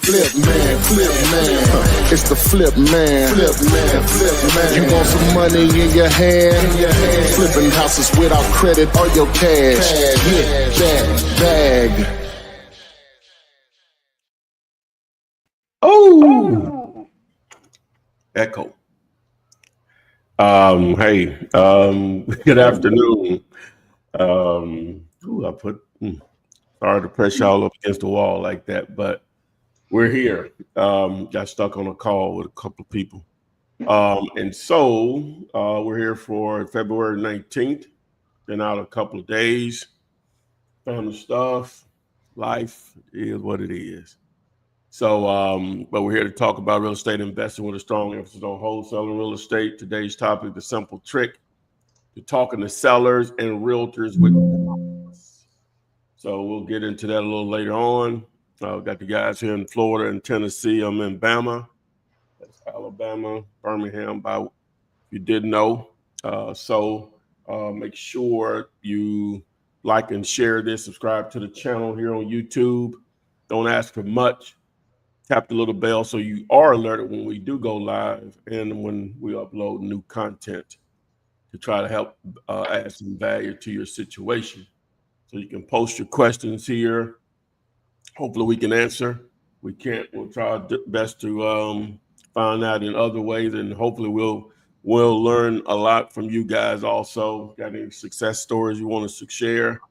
Flip man, it's the flip man. You want some money in your hand? Flipping houses without credit or your cash. Get that bag. Oh, echo. Hey, good afternoon. Sorry to press y'all up against the wall like that, but we're here. Got stuck on a call with a couple of people. And so we're here for February 19th. Been out a couple of days. Family stuff. Life is what it is. So, but we're here to talk about real estate investing with a strong emphasis on wholesale and real estate. Today's topic, the simple trick to talking to sellers and realtors with. So we'll get into that a little later on. Got the guys here in Florida and Tennessee. I'm in Bama. That's Alabama, Birmingham, if you didn't know. So make sure you like and share this. Subscribe to the channel here on YouTube. Don't ask for much. Tap the little bell so you are alerted when we do go live and when we upload new content to try to help add some value to your situation. So you can post your questions here. Hopefully we can answer. We can't, we'll try our best to find out in other ways, and hopefully we'll learn a lot from you guys also. Got any success stories you want us to share?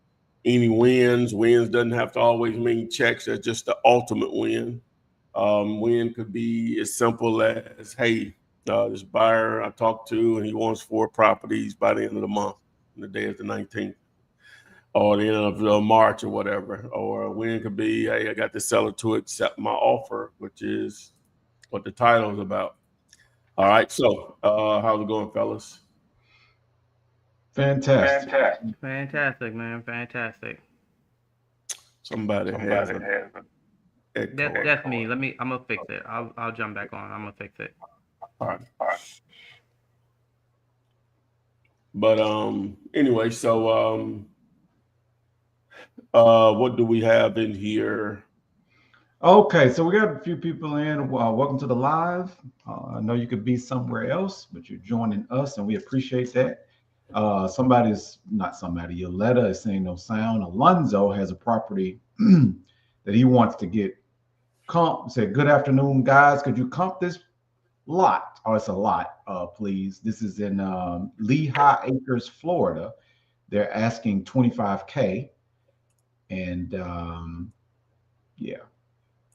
Any wins? Wins doesn't have to always mean checks. That's just the ultimate win. Win could be as simple as, hey, this buyer I talked to, and he wants 4 properties by the end of the month, and the day is the 19th. Or the end of March or whatever. Or a win could be, hey, I got the seller to accept my offer, which is what the title is about. All right, so how's it going, fellas? Fantastic, man. Fantastic. Somebody has an echo. That's me. I'm gonna fix it. I'll jump back on. I'm gonna fix it. All right. But anyway, so what do we have in here? Okay, so we got a few people in. Welcome to the live. I know you could be somewhere else, but you're joining us, and we appreciate that. Yoletta is saying no sound. Alonzo has a property that he wants to get comp. Said, good afternoon, guys. Could you comp this lot? Oh, it's a lot, please. This is in Lehigh Acres, Florida. They're asking $25K. And yeah,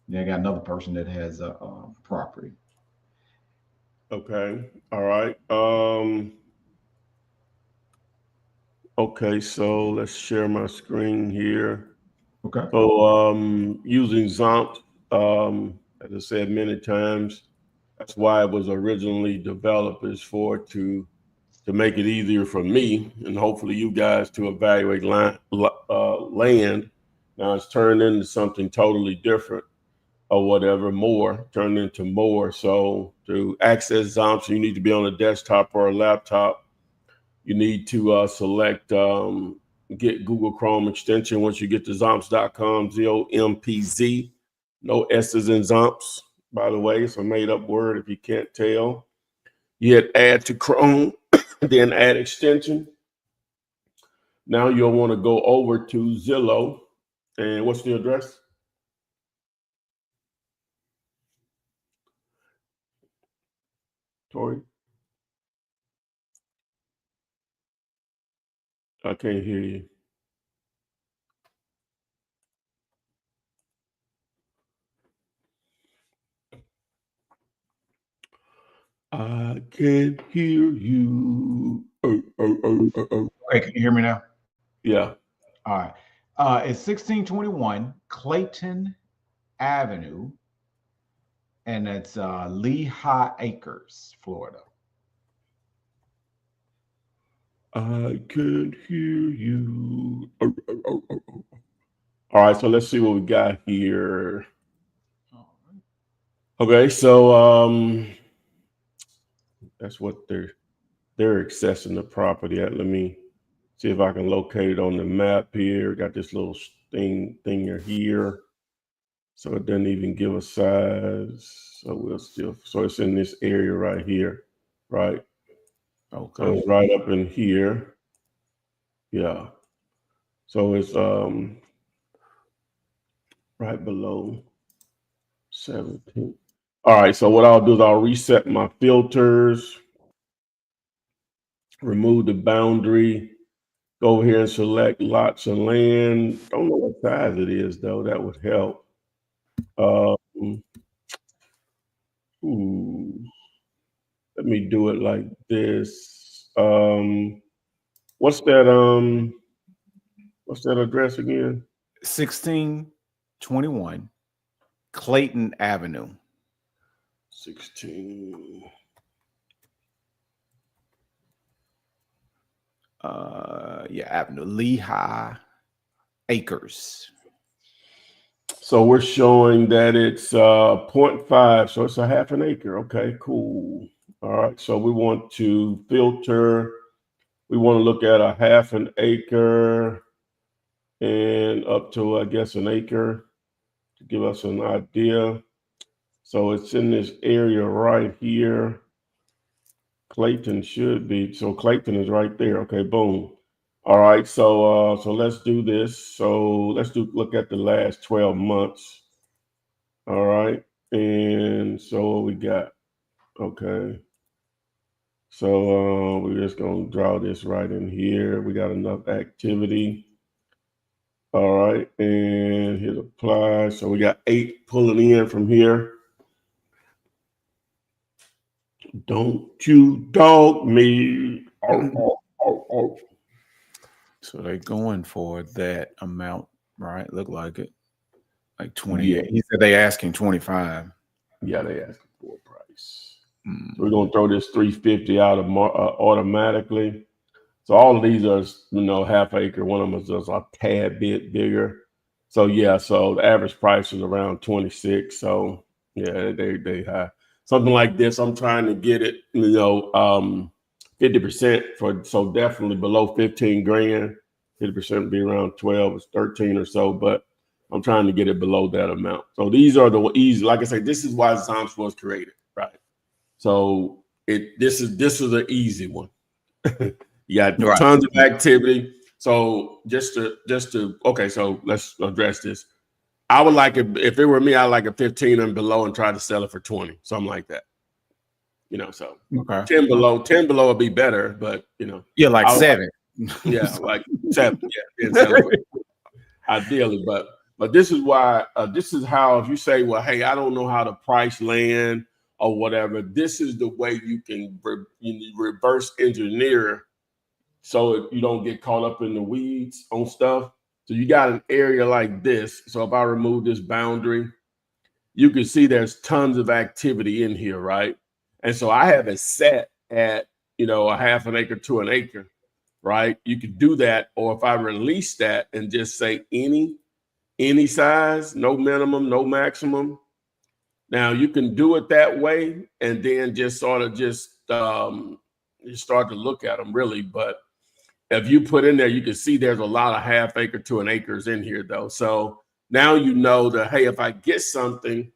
I got another person that has a property. Okay, all right. Okay, so let's share my screen here. Okay. So using Zomp, as I said many times, that's why it was originally developed, is to make it easier for me and hopefully you guys to evaluate land. Now it's turned into something totally different or whatever, turned into more. So to access Zomps, you need to be on a desktop or a laptop. You need to select, get Google Chrome extension. Once you get to Zomps.com, ZOMPZ, no S's in Zomps, by the way. It's a made up word if you can't tell. You hit add to Chrome, then add extension. Now you'll want to go over to Zillow. And what's the address? Tori? I can't hear you. I can't hear you. Hey, can you hear me now? Yeah. All right. It's 1621 Clayton Avenue, and it's Lehigh Acres, Florida. I can't hear you. All right, so let's see what we got here. Okay, so that's what they're accessing the property at. Let me see if I can locate it on the map here. Got this little thing here. So it doesn't even give a size. So we'll still, so it's in this area right here, right? Okay. So it's right up in here. Yeah. So it's right below 17. All right. So what I'll do is I'll reset my filters, remove the boundary, go over here and select lots of land. Don't know what size it is though. That would help. Let me do it like this. What's that? What's that address again? 1621 Clayton Avenue. 16. Avenue. Lehigh Acres. So we're showing that it's 0.5, so it's a half an acre. Okay, cool. All right, so we want to filter. We want to look at a half an acre and up to, I guess, an acre to give us an idea. So it's in this area right here. Clayton should be, so Clayton is right there. Okay, boom. All right, so let's do this. So let's look at the last 12 months. All right, and so what we got? Okay, so we're just gonna draw this right in here. We got enough activity. All right, and hit apply. So we got 8 pulling in from here. Don't you dog me. So they're going for that amount, right? Look like it. Like 28. Yeah. He said they asking 25. Yeah, they asking for a price. We're gonna throw this 350 out of automatically. So all of these are, half acre. One of them is just a tad bit bigger. So yeah, so the average price is around 26. So yeah, they high. Something like this, I'm trying to get it, 50% for, so definitely below 15 grand. 50% would be around 12, it's 13 or so, but I'm trying to get it below that amount. So these are the easy, like I say, this is why Zomps was created, right? So this is an easy one. You got tons of activity. So just to okay, so let's address this. I would like it, if it were me, I'd like a 15 and below and try to sell it for 20, something like that. So 10 below would be better, but yeah, like 7. Like 7. Yeah, ideally, but this is why this is how, if you say, well, hey, I don't know how to price land or whatever, this is the way you can reverse engineer so you don't get caught up in the weeds on stuff. So you got an area like this. So if I remove this boundary, you can see there's tons of activity in here, right? And so I have it set at, a half an acre to an acre, right? You could do that. Or if I release that and just say any size, no minimum, no maximum. Now you can do it that way and then just sort of you start to look at them really. But if you put in there, you can see there's a lot of half acre to an acres in here though. So now you know that, hey, if I get something,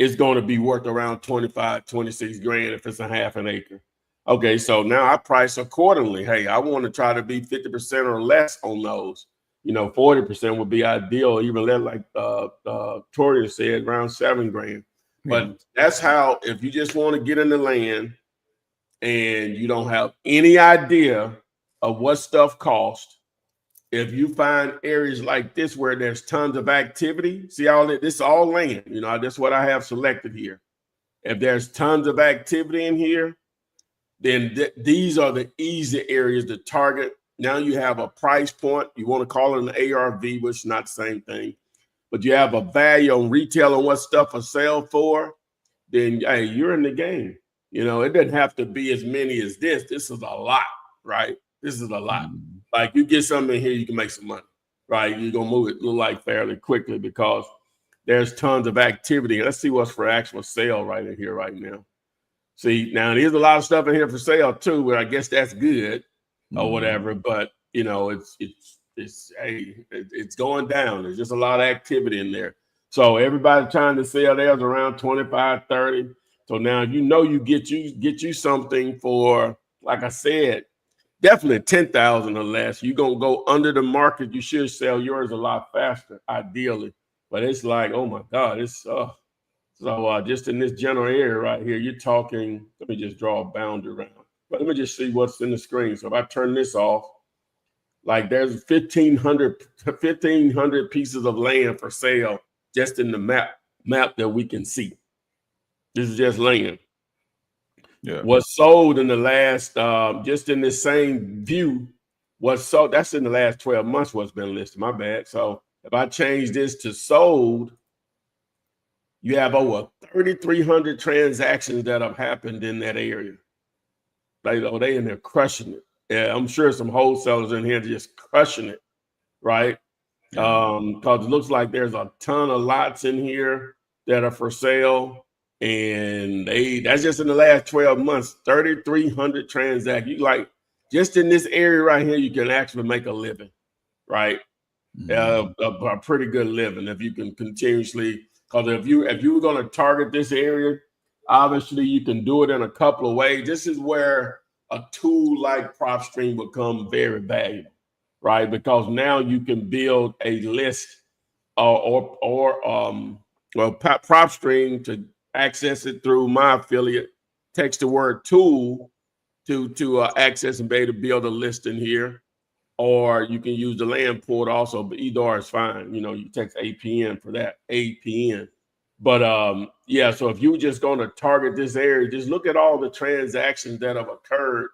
it's going to be worth around 25, 26 grand if it's a half an acre. Okay, so now I price accordingly. Hey, I want to try to be 50% or less on those. 40% would be ideal, even like Torian said, around 7 grand. But that's how, if you just want to get in the land and you don't have any idea of what stuff costs, if you find areas like this where there's tons of activity, see all that, this is all land, that's what I have selected here. If there's tons of activity in here, then these are the easy areas to target. Now you have a price point. You want to call it an ARV, which is not the same thing, but you have a value on retail and what stuff for sale for, then hey, you're in the game. It doesn't have to be as many as this. This is a lot, right? This is a lot. Like you get something in here, you can make some money, right? You're going to move it like fairly quickly because there's tons of activity. Let's see what's for actual sale right in here right now. See, now there's a lot of stuff in here for sale too, where I guess that's good or whatever, but it's going down. There's just a lot of activity in there. So everybody trying to sell theirs around 25, 30. So now you get you something for, like I said, definitely 10,000 or less. You're gonna go under the market. You should sell yours a lot faster, ideally. But it's like, oh my God, it's so just in this general area right here, you're talking. Let me just draw a boundary around. But let me just see what's in the screen. So if I turn this off, like there's 1,500 pieces of land for sale just in the map that we can see. This is just land. Yeah. Was sold in the last, just in this same view, was sold. That's in the last 12 months what's been listed. My bad. So if I change this to sold, you have over 3,300 transactions that have happened in that area. They in there crushing it. Yeah, I'm sure some wholesalers in here just crushing it, right? Because it looks like there's a ton of lots in here that are for sale, and that's just in the last 12 months, 3,300 transactions. You like just in this area right here, you can actually make a living, right? A pretty good living if you can continuously. Because if you were going to target this area, obviously you can do it in a couple of ways. This is where a tool like PropStream become very valuable, right? Because now you can build a list or PropStream to access it through my affiliate text the word tool to access and be able to build a list in here. Or you can use the land port also, but either or is fine. You text APN for that, APN. But yeah, so if you're just going to target this area, just look at all the transactions that have occurred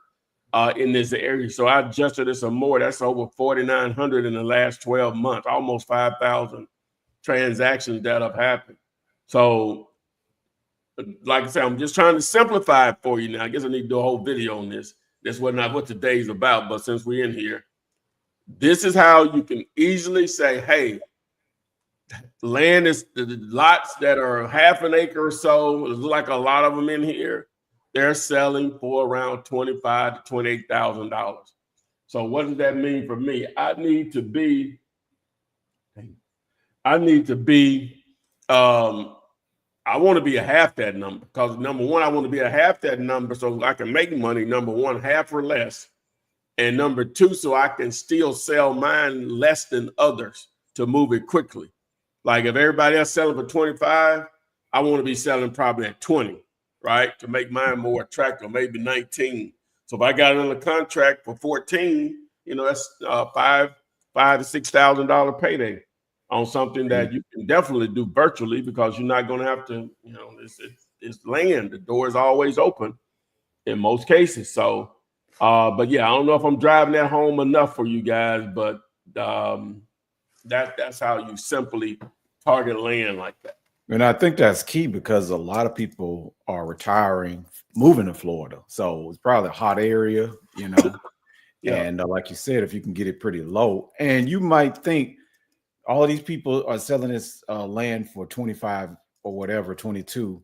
in this area. So I adjusted it some more. That's over 4,900 in the last 12 months, almost 5,000 transactions that have happened. So like I said, I'm just trying to simplify it for you now. I guess I need to do a whole video on this. That's not what today's about, but since we're in here, this is how you can easily say, hey, land is the lots that are half an acre or so. There's like a lot of them in here. They're selling for around $25,000 to $28,000. So what does that mean for me? I need to be. I want to be a half that number because number one, I want to be a half that number so I can make money. Number one, half or less. And number two, so I can still sell mine less than others to move it quickly. Like if everybody else selling for 25, I want to be selling probably at 20, right? To make mine more attractive, maybe 19. So if I got it on a contract for 14, that's $5,000 to $6,000 payday on something that you can definitely do virtually because you're not going to have to, it's land. The door is always open in most cases. So, but yeah, I don't know if I'm driving that home enough for you guys, but that's how you simply target land like that. And I think that's key because a lot of people are retiring, moving to Florida. So it's probably a hot area, Yeah. And like you said, if you can get it pretty low, and you might think all of these people are selling this land for 25 or whatever, 22.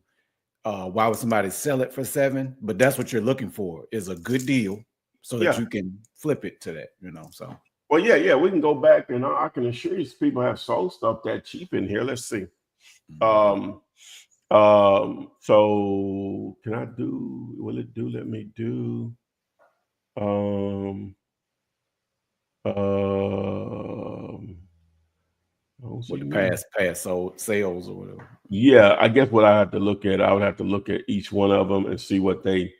Why would somebody sell it for 7? But that's what you're looking for is a good deal so that you can flip it to that, so. Well, yeah, we can go back and I can assure you people have sold stuff that cheap in here. Let's see. So can I will it let me do, with the past sales or whatever. Yeah, I guess what I have to look at, I would have to look at each one of them and see what they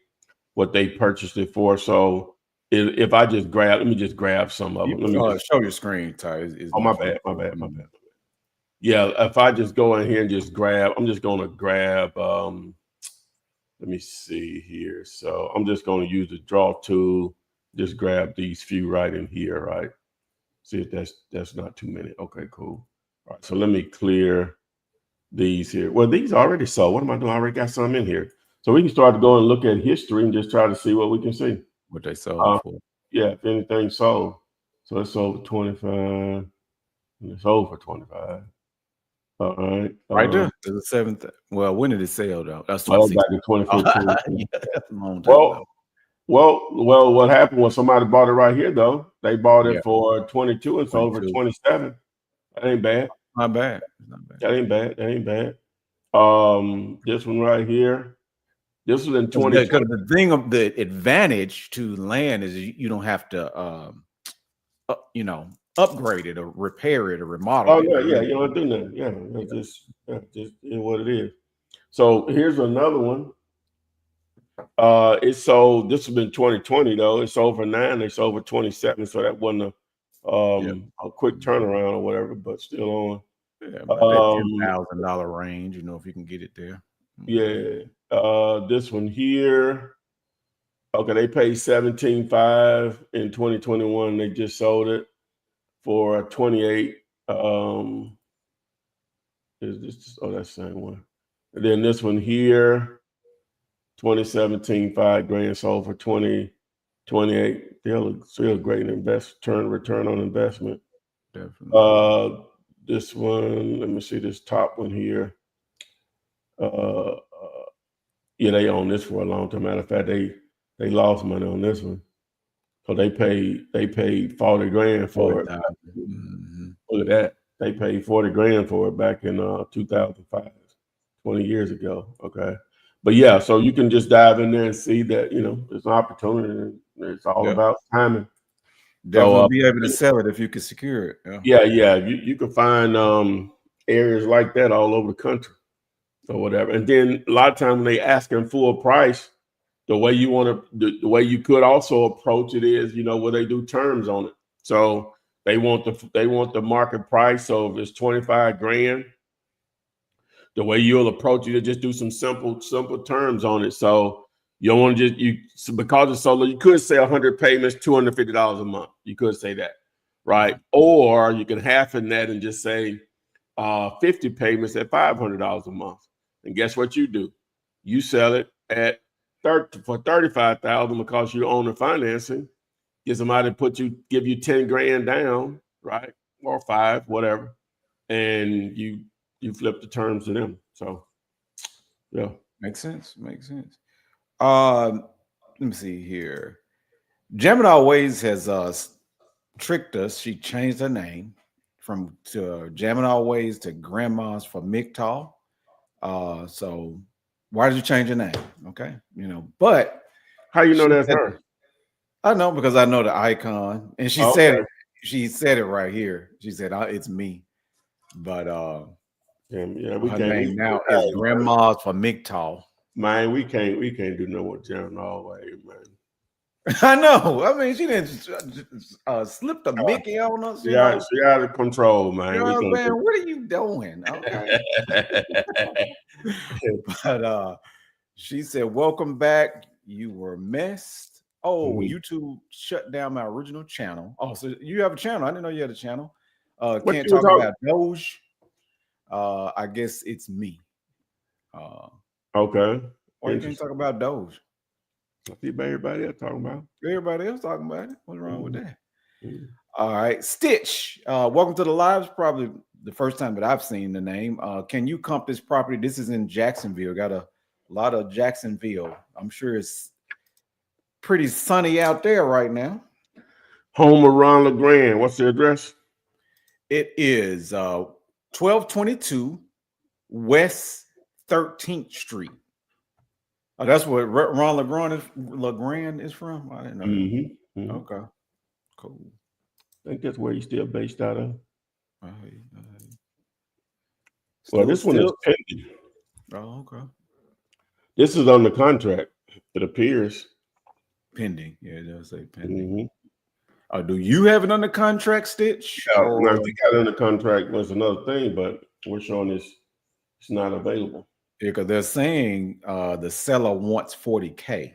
purchased it for. So if I just let me just grab some of them. Let me show your screen, Ty. My bad. Yeah, if I just go in here and just grab, I'm just going to grab, let me see here. So I'm just going to use the draw tool, just grab these few right in here, right? See if that's not too many. Okay, cool. All right, so let me clear these here. Well, these already sold. What am I doing? I already got some in here. So we can start to go and look at history and just try to see what we can see. What they sold for. Yeah, if anything sold. So it's sold for 25. And it's sold for 25. All right. Right there. There's a 7th. Well, when did it sell though? That's back in 2015. Yeah, that's a long time ago. Well, what happened was somebody bought it right here though. They bought it for 22 and sold for 27. That ain't bad. not bad. It's not bad. That ain't bad. That ain't bad. This one right here. This was in 2020. Because the thing of the advantage to land is you don't have to, upgrade it or repair it or remodel Oh it. yeah. You don't do nothing. Yeah, it's just what it is. So here's another one. It sold. This has been 2020 though. It's over 9. It's over 27. So that wasn't a quick turnaround or whatever, but still on. Yeah, about that $10,000 range. If you can get it there. Yeah. This one here. Okay, they paid $17.5 in 2021. They just sold it for 28. Is this? Oh, that's the same one. And then this one here, 2017, $5,000 sold for 28. Still great return on investment. Definitely. This one, let me see this top one here. Yeah, they own this for a long time. Matter of fact, they lost money on this one. So they paid $40,000 for it. Mm-hmm. Look at that. They paid $40,000 for it back in 2005, 20 years ago. Okay. But yeah, so you can just dive in there and see that, it's an opportunity. It's all about timing. Definitely be able to sell it if you can secure it. Yeah. You can find areas like that all over the country or whatever. And then a lot of times when they asking full price, the way you could also approach it is, where they do terms on it. So they want the market price. So if it's $25,000, the way you'll approach it is just do some simple terms on it. So you don't want to because it's so low, you could say 100 payments, $250 a month. You could say that, right? Or you can halfen that and just say 50 payments at $500 a month. And guess what you do? You sell it at for $35,000 because you own the financing. Get somebody to give you $10,000 down, right? Or 5, whatever, and you flip the terms to them. So yeah. Makes sense. Let me see here. Gemini Ways has tricked us. She changed her name from Gemini Ways to Grandma's for MGTOW. So why did you change your name? Okay, but how you know that's her? I know because I know the icon, and she said it. She said it right here. She said it's me, but her name now is Grandma's for MGTOW. Man, we can't do no more Gemini Ways, man. I know. I mean, she didn't slip the Mickey on us. She out of control, man. Man, what are you doing? Okay. But she said, "Welcome back. You were missed. Oh, YouTube shut down my original channel. Oh, so you have a channel? I didn't know you had a channel. Can't talk about Doge. I guess it's me. Okay. Why you can't talk about Doge? I see everybody else talking about. Everybody else talking about it. What's wrong with that? All right, Stitch. Welcome to the lives. Probably the first time that I've seen the name. Can you comp this property? This is in Jacksonville. Got a lot of Jacksonville. I'm sure it's pretty sunny out there right now. Home of Ron LeGrand. What's the address? It is 1222 West 13th Street. Oh, that's where Ron LeGrand is from? I didn't know. Mm-hmm. Okay, cool. I think that's where he's still based out of. Well, this one is pending. Oh, okay. This is on the contract. It appears pending. Yeah, it does say pending. Do you have it under contract, Stitch? Yeah, I think I got it under contract was another thing, but we're showing it's not available. Yeah, because they're saying the seller wants $40K.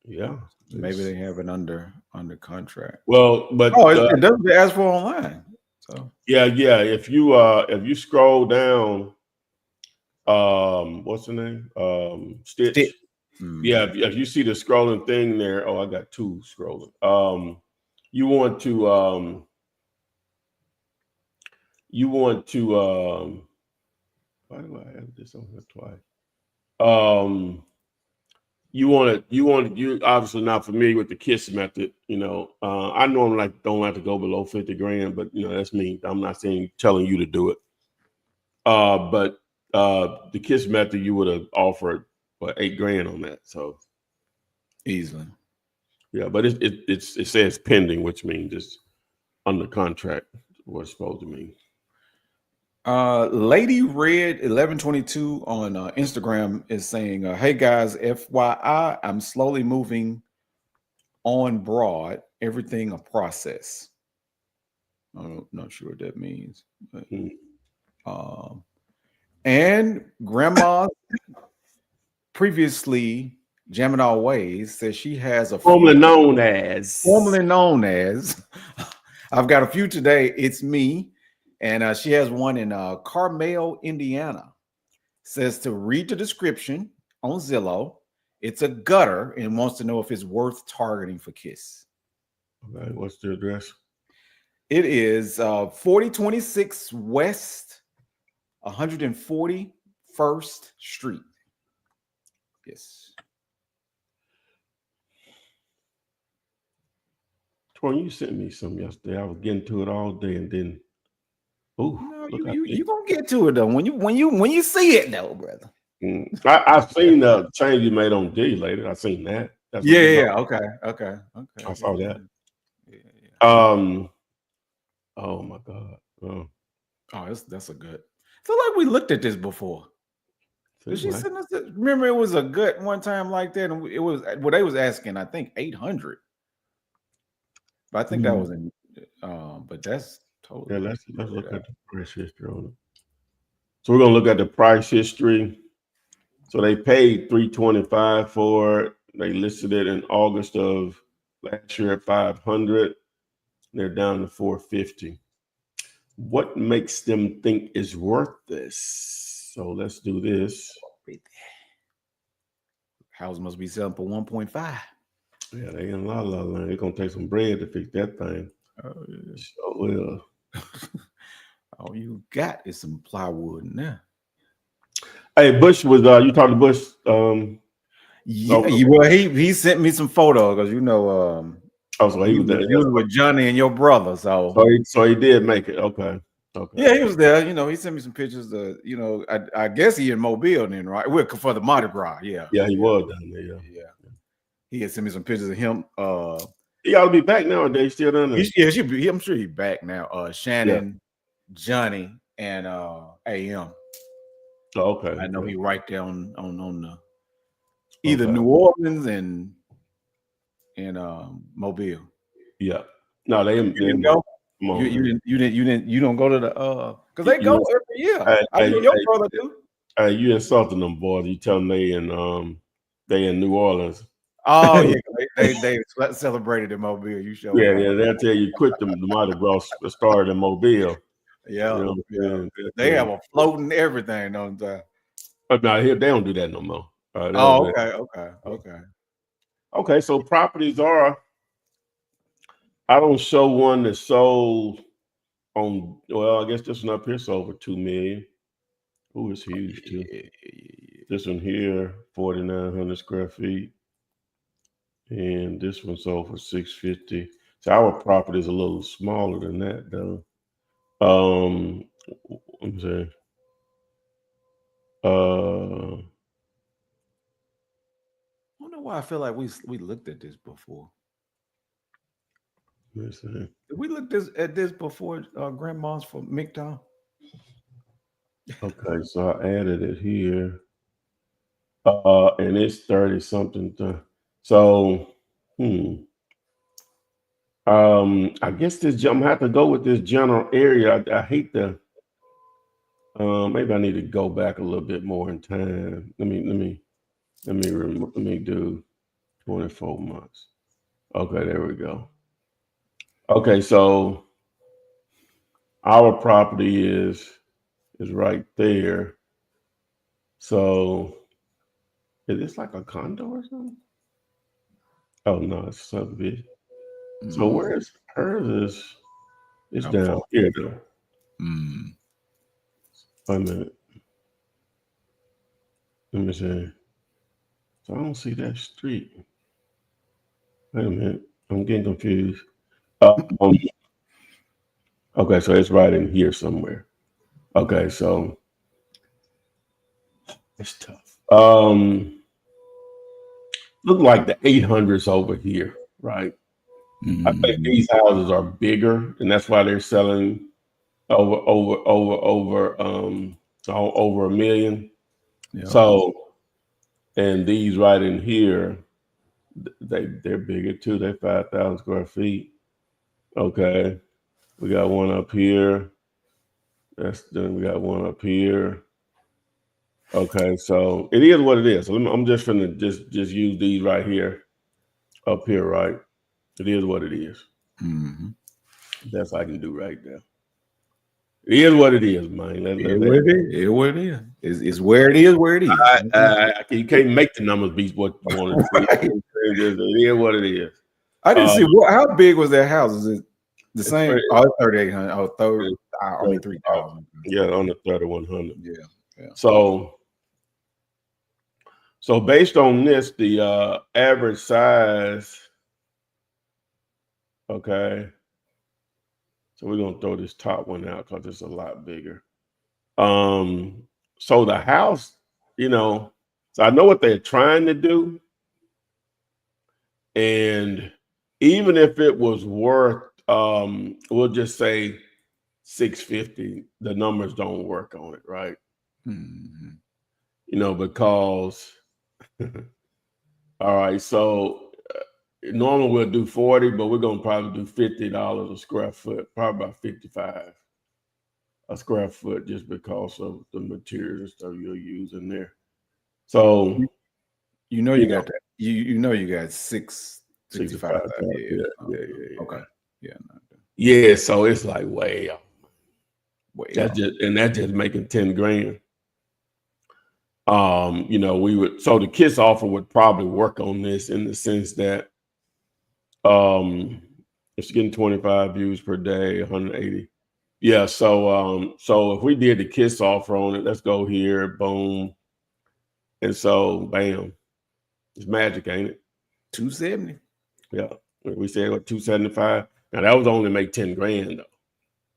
Yeah, maybe they have it under contract. Well, but it doesn't ask for online. So yeah. If you scroll down, what's the name? Stitch. Yeah, if you see the scrolling thing there, I got 2 scrolling. You want to why do I have this on here twice? you obviously not familiar with the KISS method. I normally don't like to go below 50 grand, but that's me. I'm not telling you to do it. But the KISS method, you would have offered 8 grand on that. So Easily. yeah, but it says pending, which means it's under contract. What it's supposed to mean. Lady Red 1122 on Instagram is saying, "Hey guys, FYI, I'm slowly moving on Broad. Everything a process." I'm not sure what that means. But, and Grandma, previously Jamming All Ways, says she has a formerly few, known as. I've got a few today. It's me. And she has one in Carmel, Indiana. Says to read the description on Zillow. It's a gutter and wants to know if it's worth targeting for KISS. Okay, what's the address? It is 4026 West 141st Street. Yes. Troy, you sent me some yesterday. I was getting to it all day, and then, you gonna get to it though when you see it though, brother. I've seen the change you made on D later. I've seen that. Yeah. Okay. I saw that. Yeah. Oh my God. Oh, that's a good. I feel like we looked at this before. Did she send us? Remember, it was a gut one time like that, and it was what they was asking. I think 800. But I think that was in. But that's totally. Yeah, let's look at the price history on it. So we're gonna look at the price history. So they paid $325 for it. They listed it in August of last year at $500. They're down to $450. What makes them think is worth this? So let's do this. House must be selling for 1.5. Yeah, they in la la land. They're gonna take some bread to fix that thing. Oh yeah. So well. All you got is some plywood now. Hey, Bush was you talked to Bush? Well, he sent me some photos because he was with Johnny and your brother. So he did make it. Okay. Yeah, he was there. He sent me some pictures. I guess he in Mobile then, right? We're for the Mardi Gras. Yeah. Yeah, he was down there. Yeah. He had sent me some pictures of him. He ought to be back nowadays. Still down there. I'm sure he's back now. Shannon, Johnny, and AM. Oh, okay. I know he right there on the either New Orleans and Mobile. Yeah. No, they didn't go. You don't go to the because they go every year. Your brother do. Hey, you insulting them boys. You tell them they in New Orleans. Oh yeah, they celebrated in Mobile. You show. Yeah, they'll tell you quit the Mardi Gras started in Mobile. Yeah, they have a floating everything on time. But no, they don't do that no more. Okay. So properties are. I don't show one that sold on. Well, I guess this one up here sold for $2 million. Ooh, it's huge too. This one here, 4,900 square feet, and this one sold for $650. So our property is a little smaller than that, though. I'm saying. I don't know why I feel like we looked at this before. Let's see. Did we look at this before Grandma's for McDonald? Okay, so I added it here. And it's 30 something. So I guess I'm gonna have to go with this general area. I hate the maybe I need to go back a little bit more in time. Let me do 24 months. Okay, there we go. Okay, so our property is right there. So is this like a condo or something? Oh no, it's subdivision. So where's hers? It's down here though. Wait a minute. Let me see. So I don't see that street. Wait a minute. I'm getting confused. Okay, so it's right in here somewhere. Okay, so it's tough. Look like the 800s over here, right? I think these houses are bigger, and that's why they're selling over $1 million. Yeah. So, and these right in here, they're bigger too. They're 5,000 square feet. Okay, we got one up here. Then we got one up here. Okay, so it is what it is. So I'm just gonna just use these right here, up here, right? It is what it is. Mm-hmm. That's what I can do right there. It is what it is, man. It is what it is. It's where it is, where it is. You can't make the numbers be what you want to see. Right. It is what it is. I didn't see how big was that house? Is it the same? Pretty, 3,800. Oh, 3,000. Yeah, on the 3,100. Yeah. So based on this, the average size. Okay. So we're gonna throw this top one out because it's a lot bigger. So the house, so I know what they're trying to do. And even if it was worth, we'll just say 650, the numbers don't work on it, right? Mm-hmm. Because all right, so normally we'll do 40, but we're gonna probably do $50 a square foot, probably about 55 a square foot, just because of the materials and stuff you'll use in there. So you got that. You got 665. Yeah. Okay. Yeah. So it's like way up. That's just making 10 grand. So the KISS offer would probably work on this in the sense that it's getting 25 views per day, 180. Yeah, so if we did the KISS offer on it, let's go here, boom. And so bam. It's magic, ain't it? 270. Yeah. We said what, 275. Now that was only make 10 grand though.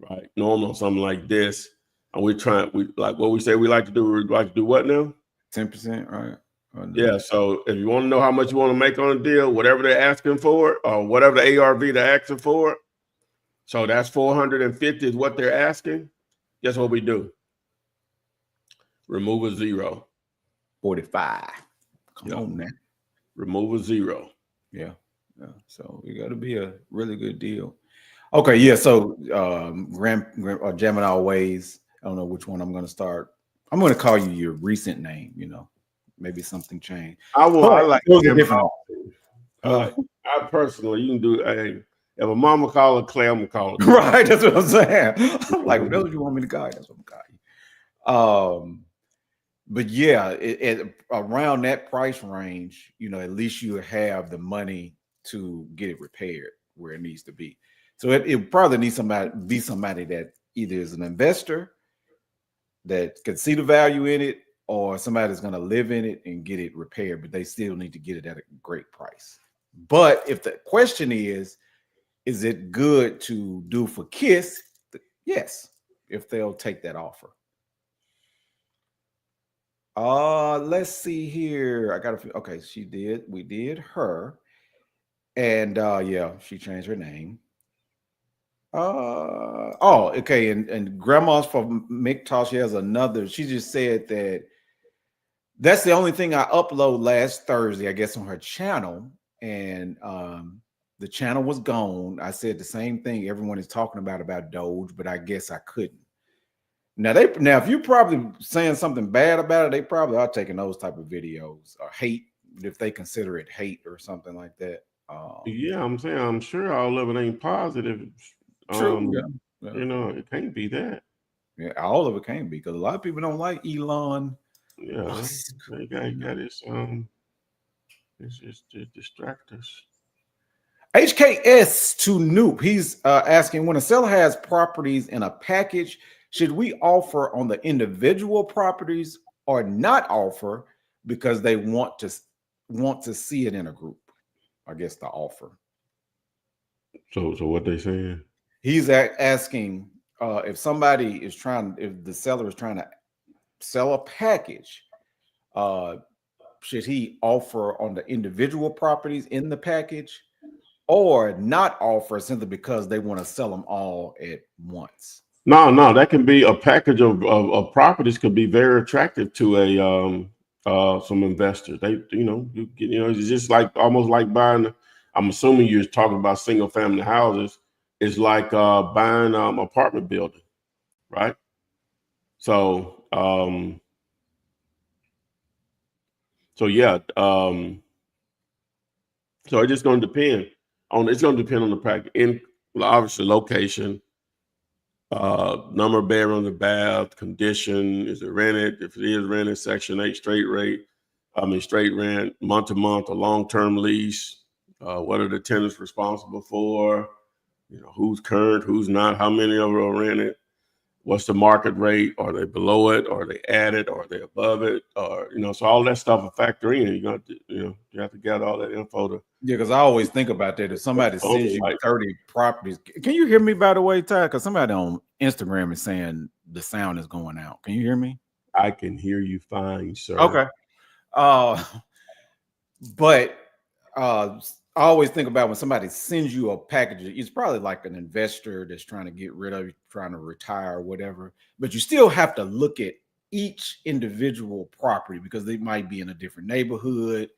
Right. Normal on something like this. And we like what we say we like to do, we like to do what now? 10%, right? Yeah, so if you want to know how much you want to make on a deal, whatever they're asking for, or whatever the ARV they're asking for, so that's 450 is what they're asking. Guess what we do? Remove a zero. 45. Come on, man. Remove a zero. Yeah. So it got to be a really good deal. Okay, yeah. So Gemini Ways. I don't know which one I'm going to start. I'm going to call you your recent name. Maybe something changed. I like those are different. I personally, you can do. If a mama call her Clay, I'm gonna call her. Right, that's what I'm saying. I'm like, whatever you want me to call you, that's what I'm calling you. But yeah, around that price range, at least you have the money to get it repaired where it needs to be. So it probably needs somebody that either is an investor that can see the value in it, or somebody that's going to live in it and get it repaired, but they still need to get it at a great price. But if the question is it good to do for KISS? Yes, if they'll take that offer. Let's see here. I got okay, she did. We did her. And yeah, she changed her name. Okay. And Grandma's from McTosh, she has another. She just said that's the only thing I upload last Thursday, I guess, on her channel. And the channel was gone. I said the same thing everyone is talking about Doge, but I guess I couldn't. Now if you're probably saying something bad about it, they probably are taking those type of videos, or hate, if they consider it hate or something like that. Yeah, I'm saying, I'm sure all of it ain't positive. True. Yeah. It can't be that. Yeah, all of it can't be, because a lot of people don't like Elon. Yeah, they got this. It's just to distract us. HKS to Noop. He's asking, when a seller has properties in a package, should we offer on the individual properties or not offer because they want to want to see it in a group. I guess the offer. So what they saying? He's asking if somebody is if the seller is trying to sell a package, should he offer on the individual properties in the package, or not offer simply because they want to sell them all at once? No, that can be a package of properties could be very attractive to a some investors. It's just like almost like buying. I'm assuming you're talking about single family houses. It's like buying apartment building, right? So yeah, so it's just going to depend on the package. Obviously location. Number of bedroom, the bath, condition, is it rented? If it is rented, Section 8 straight rent, month to month, a long-term lease. What are the tenants responsible for? Who's current, who's not, how many of them are rented? What's the market rate? Are they below it? Are they at it? Are they above it? Or, so all that stuff will factor in. You have to get all that info Yeah, because I always think about that. If somebody sends you like 30 properties, can you hear me, by the way, Ty? Because somebody on Instagram is saying the sound is going out. Can you hear me? I can hear you fine, sir. Okay. But I always think about when somebody sends you a package, it's probably like an investor that's trying to get rid of you, trying to retire or whatever. But you still have to look at each individual property because they might be in a different neighborhood.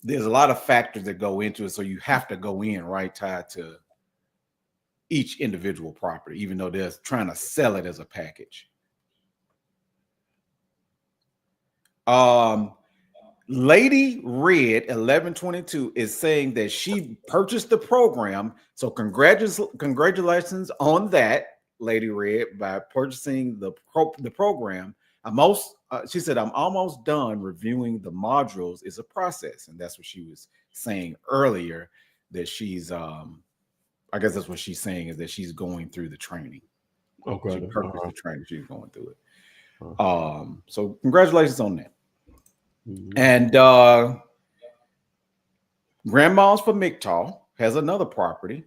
There's a lot of factors that go into it. So you have to go in, right, tied to each individual property, even though they're trying to sell it as a package. Lady Red 1122 is saying that she purchased the program. So congratulations on that, Lady Red, by purchasing the program. She said, I'm almost done reviewing the modules. It's a process. And that's what she was saying earlier, that she's, I guess that's what she's saying, is that she's going through the training. Okay. She purchased the training. She's going through it. So congratulations on that. Mm-hmm. And Grandma's for MGTOW has another property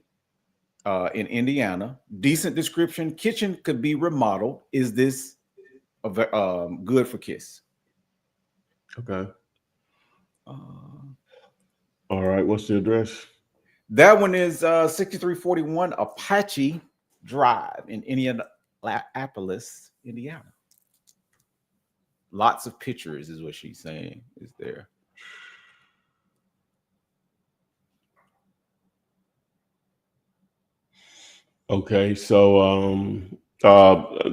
in Indiana. Decent description. Kitchen could be remodeled. Is this good for KISS? Okay. All right. What's the address? That one is 6341 Apache Drive in Indianapolis, Indiana. Lots of pictures is what she's saying is there. Okay, so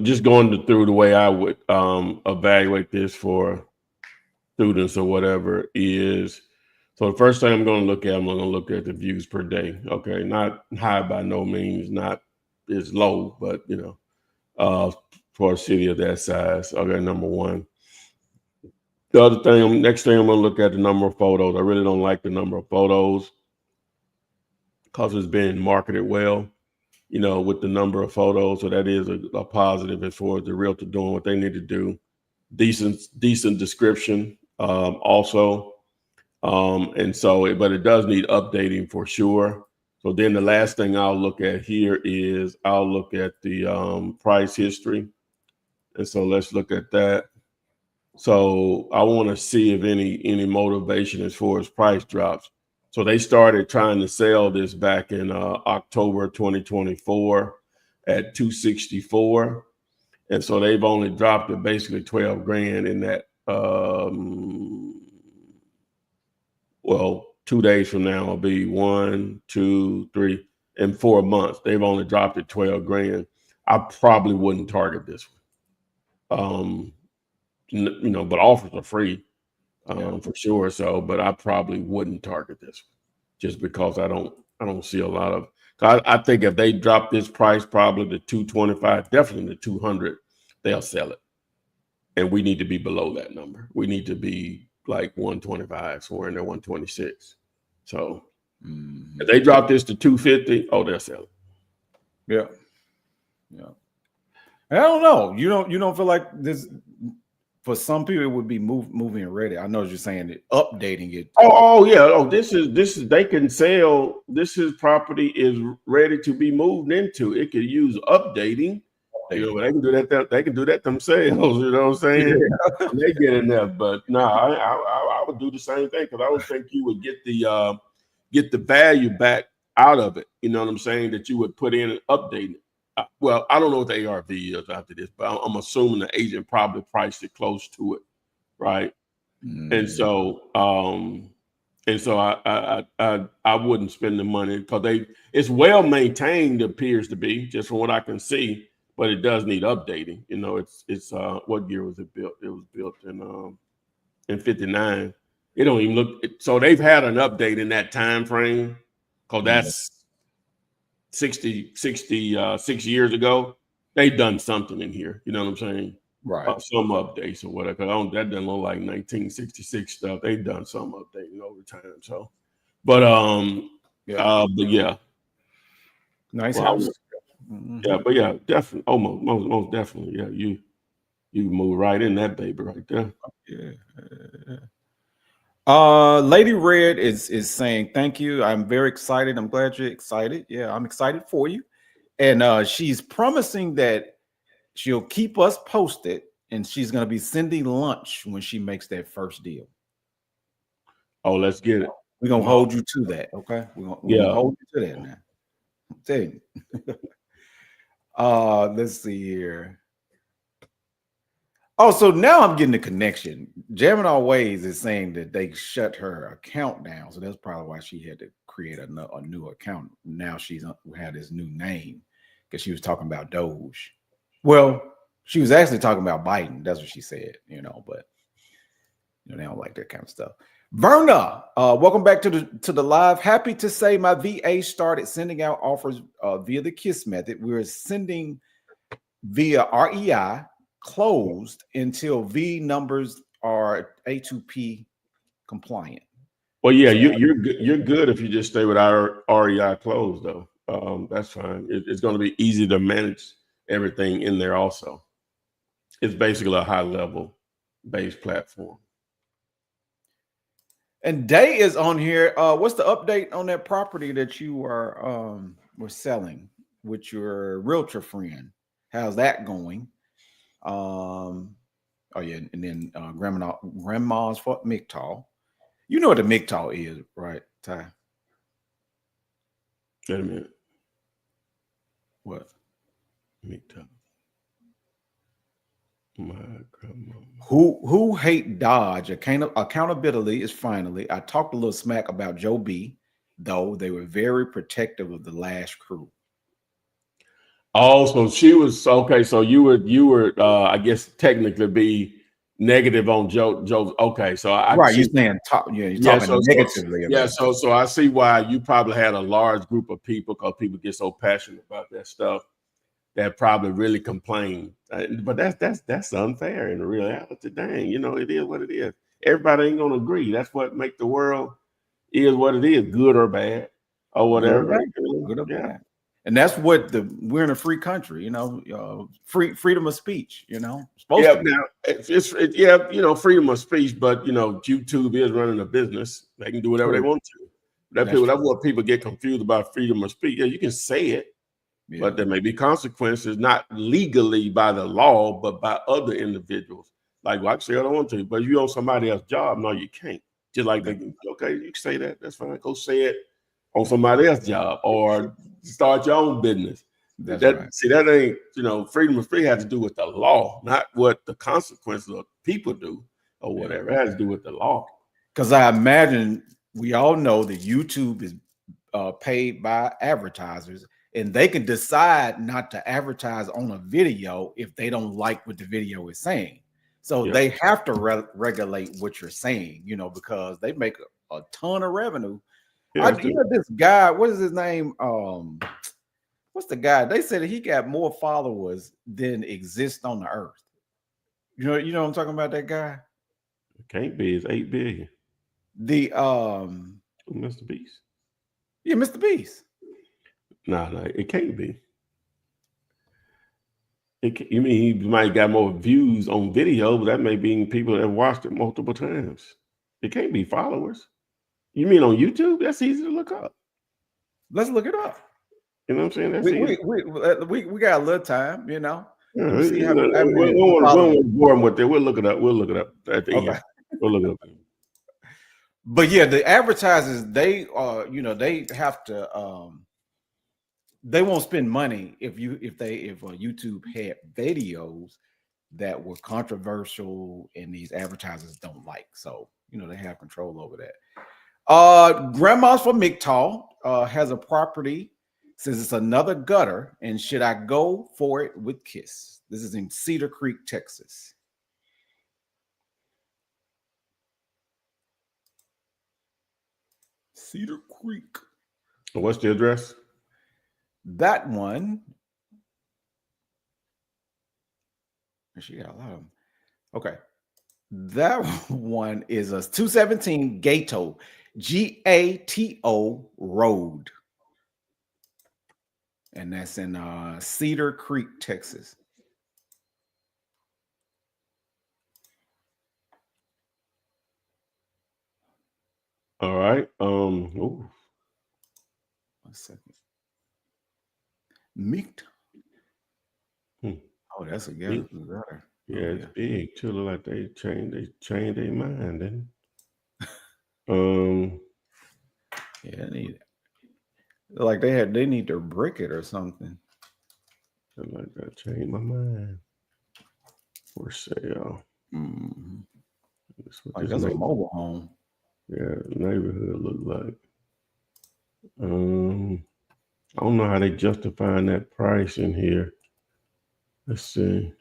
just going through the way I would evaluate this for students or whatever is, so the first thing I'm going to look at the views per day. Okay, not high by no means, not as low, but for a city of that size. Okay, number one. The next thing I'm going to look at the number of photos. I really don't like the number of photos because it's being marketed well, with the number of photos. So that is a positive as far as the realtor doing what they need to do. Decent description also. And so, but it does need updating for sure. So then the last thing I'll look at here is I'll look at the price history. And so let's look at that. So I want to see if any motivation as far as price drops. So they started trying to sell this back in October 2024 at 264. And so they've only dropped it basically 12 grand in that. 2 days from now will be 1, 2, 3, in 4 months. They've only dropped it 12 grand. I probably wouldn't target this one. But offers are free for sure. So, but I probably wouldn't target this just because I don't see a lot of. I think if they drop this price, probably to 225, definitely to 200, they'll sell it. And we need to be below that number. We need to be like 125, somewhere in there, 126. So if they drop this to 250, they'll sell it. Yeah. I don't know. You don't feel like this for some people it would be moving ready. I know what you're saying, it, updating it. Oh yeah. Oh, this is they can sell. This is property is ready to be moved into. It could use updating. You know, they can do that. They can do that themselves. You know what I'm saying? Yeah. They get in there, but no, I would do the same thing because I would think you would get the value back out of it. You know what I'm saying? That you would put in and update it. Well, I don't know what the ARV is after this, but I'm assuming the agent probably priced it close to it, right? And so, I wouldn't spend the money because it's well maintained, appears to be, just from what I can see, but it does need updating. You know, it's what year was it built? It was built in 59. It don't even look so they've had an update in that time frame because that's 6 years ago. They've done something in here. You know what I'm saying? Right. Some updates or whatever. That doesn't look like 1966 stuff. They've done some updating over time. So, but yeah, Nice well, house. yeah, but yeah, definitely, most definitely, yeah. You move right in that baby right there. Yeah. Lady Red is saying thank you. I'm very excited. I'm glad you're excited. Yeah, I'm excited for you. And she's promising that she'll keep us posted, and she's going to be sending lunch when she makes that first deal. Oh, let's get it. We're going to hold you to that, okay? We're gonna hold you to that now. I'm telling you. Let's see here. Oh, so now I'm getting the connection. Gemini Ways is saying that they shut her account down. So that's probably why she had to create a new account. Now she's had this new name because she was talking about Doge. Well, she was actually talking about Biden. That's what she said, but they don't like that kind of stuff. Verna, welcome back to the live. Happy to say my VA started sending out offers via the KISS method. We're sending via REI, closed until V numbers are A2P compliant. Well, yeah, you're good if you just stay with our REI closed though. That's fine. It's going to be easy to manage everything in there. Also, it's basically a high level based platform. And Day is on here. What's the update on that property that you were selling with your realtor friend? How's that going? Oh yeah, and then grandma's for MGTOW. You know what the MGTOW is, right, Ty? Wait a minute. What? MGTOW. My grandma. Who hate Dodge? Accountability is finally. I talked a little smack about Joe B, though they were very protective of the last crew. Oh, so she was okay. So you were I guess technically be negative on Joe. Okay, so I right. see, You're saying you're talking negatively about. So I see why you probably had a large group of people because people get so passionate about that stuff that probably really complain. But that's unfair in reality. Dang, it is what it is. Everybody ain't gonna agree. That's what make the world is what it is, good or bad or whatever. Good or bad. And that's what we're in a free country, freedom of speech, supposed to be. Now it's freedom of speech, but YouTube is running a business. They can do whatever they want to. That's what people get confused about freedom of speech. Yeah, you can say it, but there may be consequences, not legally by the law, but by other individuals. Like, well, I can say what I want to, but if you own somebody else's job, no, you can't. Just like you can say that. That's fine. Go say it on somebody else's job or start your own business. That's right. See, that ain't, freedom of speech has to do with the law, not what the consequences of people do or whatever. It has to do with the law. Because I imagine we all know that YouTube is paid by advertisers, and they can decide not to advertise on a video if they don't like what the video is saying. So they have to regulate what you're saying, because they make a ton of revenue. This guy, what is his name? What's the guy? They said that he got more followers than exist on the earth. You know what I'm talking about, that guy? It can't be. It's 8 billion. The Mr. Beast. Yeah, Mr. Beast. No, it can't be. You mean he might got more views on video, but that may be people that watched it multiple times. It can't be followers. You mean on YouTube? That's easy to look up. Let's look it up. You know what I'm saying? That's We easy. we got a little time, you know. Yeah, Let me see how many we'll followers. bore them with it. We'll look it up. We'll look it up at the Okay. end. We'll look it up. But yeah, the advertisers, they are, you know, they have to they won't spend money if YouTube had videos that were controversial and these advertisers don't like. So, you know, they have control over that. Grandma's from MGTOW has a property, says it's another gutter, and should I go for it with KISS? This is in Cedar Creek, Texas. Cedar Creek. What's the address? That one. She got a lot of them. Okay. That one is a 217 Gato, Gato Road. And that's in Cedar Creek, Texas. All right. One second. Meat. Oh, that's a gutter. Yeah, it's big too. Look like they changed their mind, didn't it? Yeah, like they need to brick it or something. Like that changed my mind. For sale. Mm-hmm. Like that's a mobile home. Yeah, neighborhood look like. I don't know how they justifying that price in here. Let's see.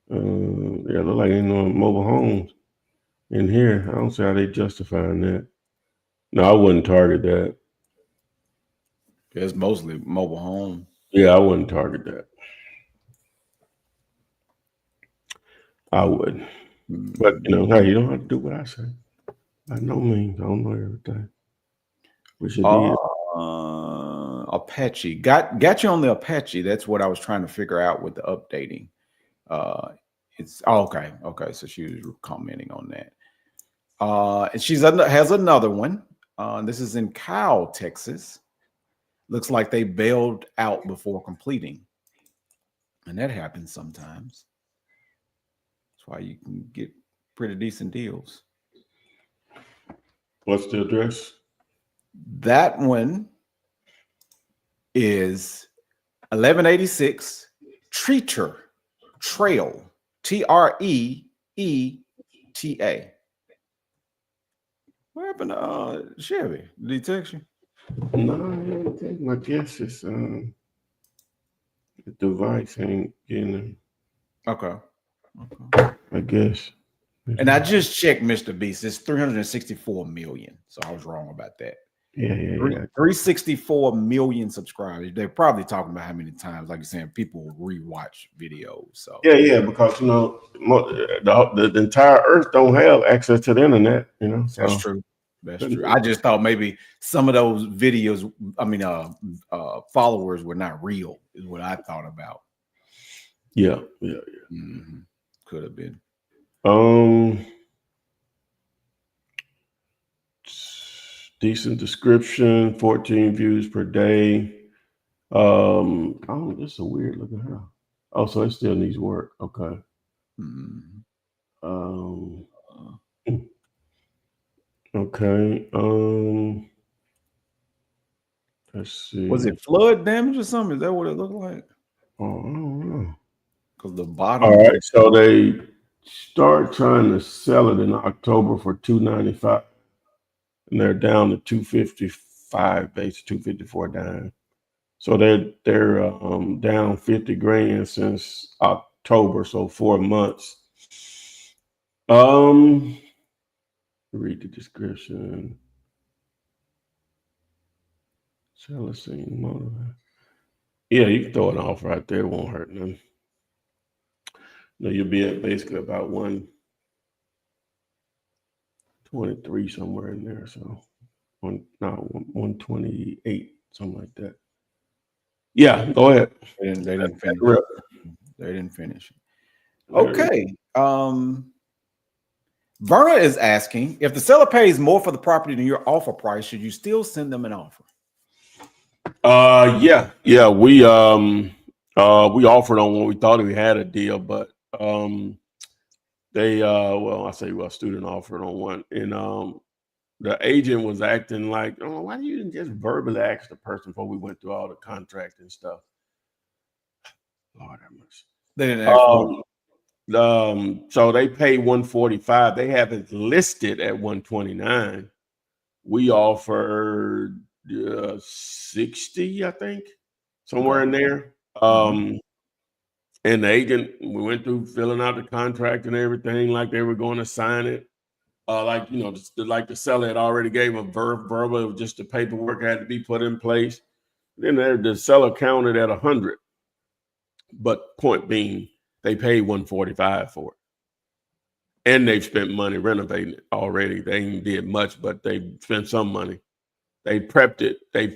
Yeah, look like ain't no mobile homes in here. I don't see how they justifying that. No, I wouldn't target that. It's mostly mobile home. Yeah, I wouldn't target that. I would. But you know, hey, you don't have to do what I say. By no means, I don't know everything. We should be Apache. Got you on the Apache. That's what I was trying to figure out with the updating. It's okay. So she was commenting on that. And has another one. This is in Kyle, Texas. Looks like they bailed out before completing, and that happens sometimes. That's why you can get pretty decent deals. What's the address? That one is 1186 Treater Trail, Treeta. What happened to Chevy? Did he text you? No, I didn't think. My guess is the device ain't getting it. Okay. I guess. And I just checked Mr. Beast. It's 364 million. So I was wrong about that. Yeah. 364 million subscribers. They're probably talking about how many times, like you're saying, people rewatch videos. So Yeah, because you know the entire earth don't have access to the internet. You know, so. That's true. That's true. I just thought maybe some of those videos, followers were not real, is what I thought about. Yeah. Mm-hmm. Could have been. Decent description, 14 views per day. It's a weird looking house. Oh, so it still needs work. Okay. Mm-hmm. Okay. Let's see. Was it flood damage or something? Is that what it looked like? Oh, I don't know. Because the bottom. All right. So they start trying to sell it in October for $295, and they're down to $255 base, $254 down. So they're down $50,000 since October, so 4 months. Read the description. Jealousy, motive. Yeah, you can throw it off right there. It won't hurt nothing. No, you'll be at basically about 123 somewhere in there. So 128, something like that. Yeah, go ahead. They didn't finish. They didn't finish it. Okay. Verna is asking, if the seller pays more for the property than your offer price, should you still send them an offer? Yeah. We offered on when we thought we had a deal, but they student offered on one, and the agent was acting like, oh, why you didn't just verbally ask the person before we went through all the contract and stuff? Lord have mercy. They didn't ask for it. So they pay 145. They have it listed at 129. We offered 60, I think, somewhere in there. And the agent, we went through filling out the contract and everything like they were going to sign it. Like the seller had already gave a verbal, just the paperwork had to be put in place. Then the seller counted at 100. But point being, they paid 145 for it. And they've spent money renovating it already. They ain't did much, but they spent some money. They prepped it. They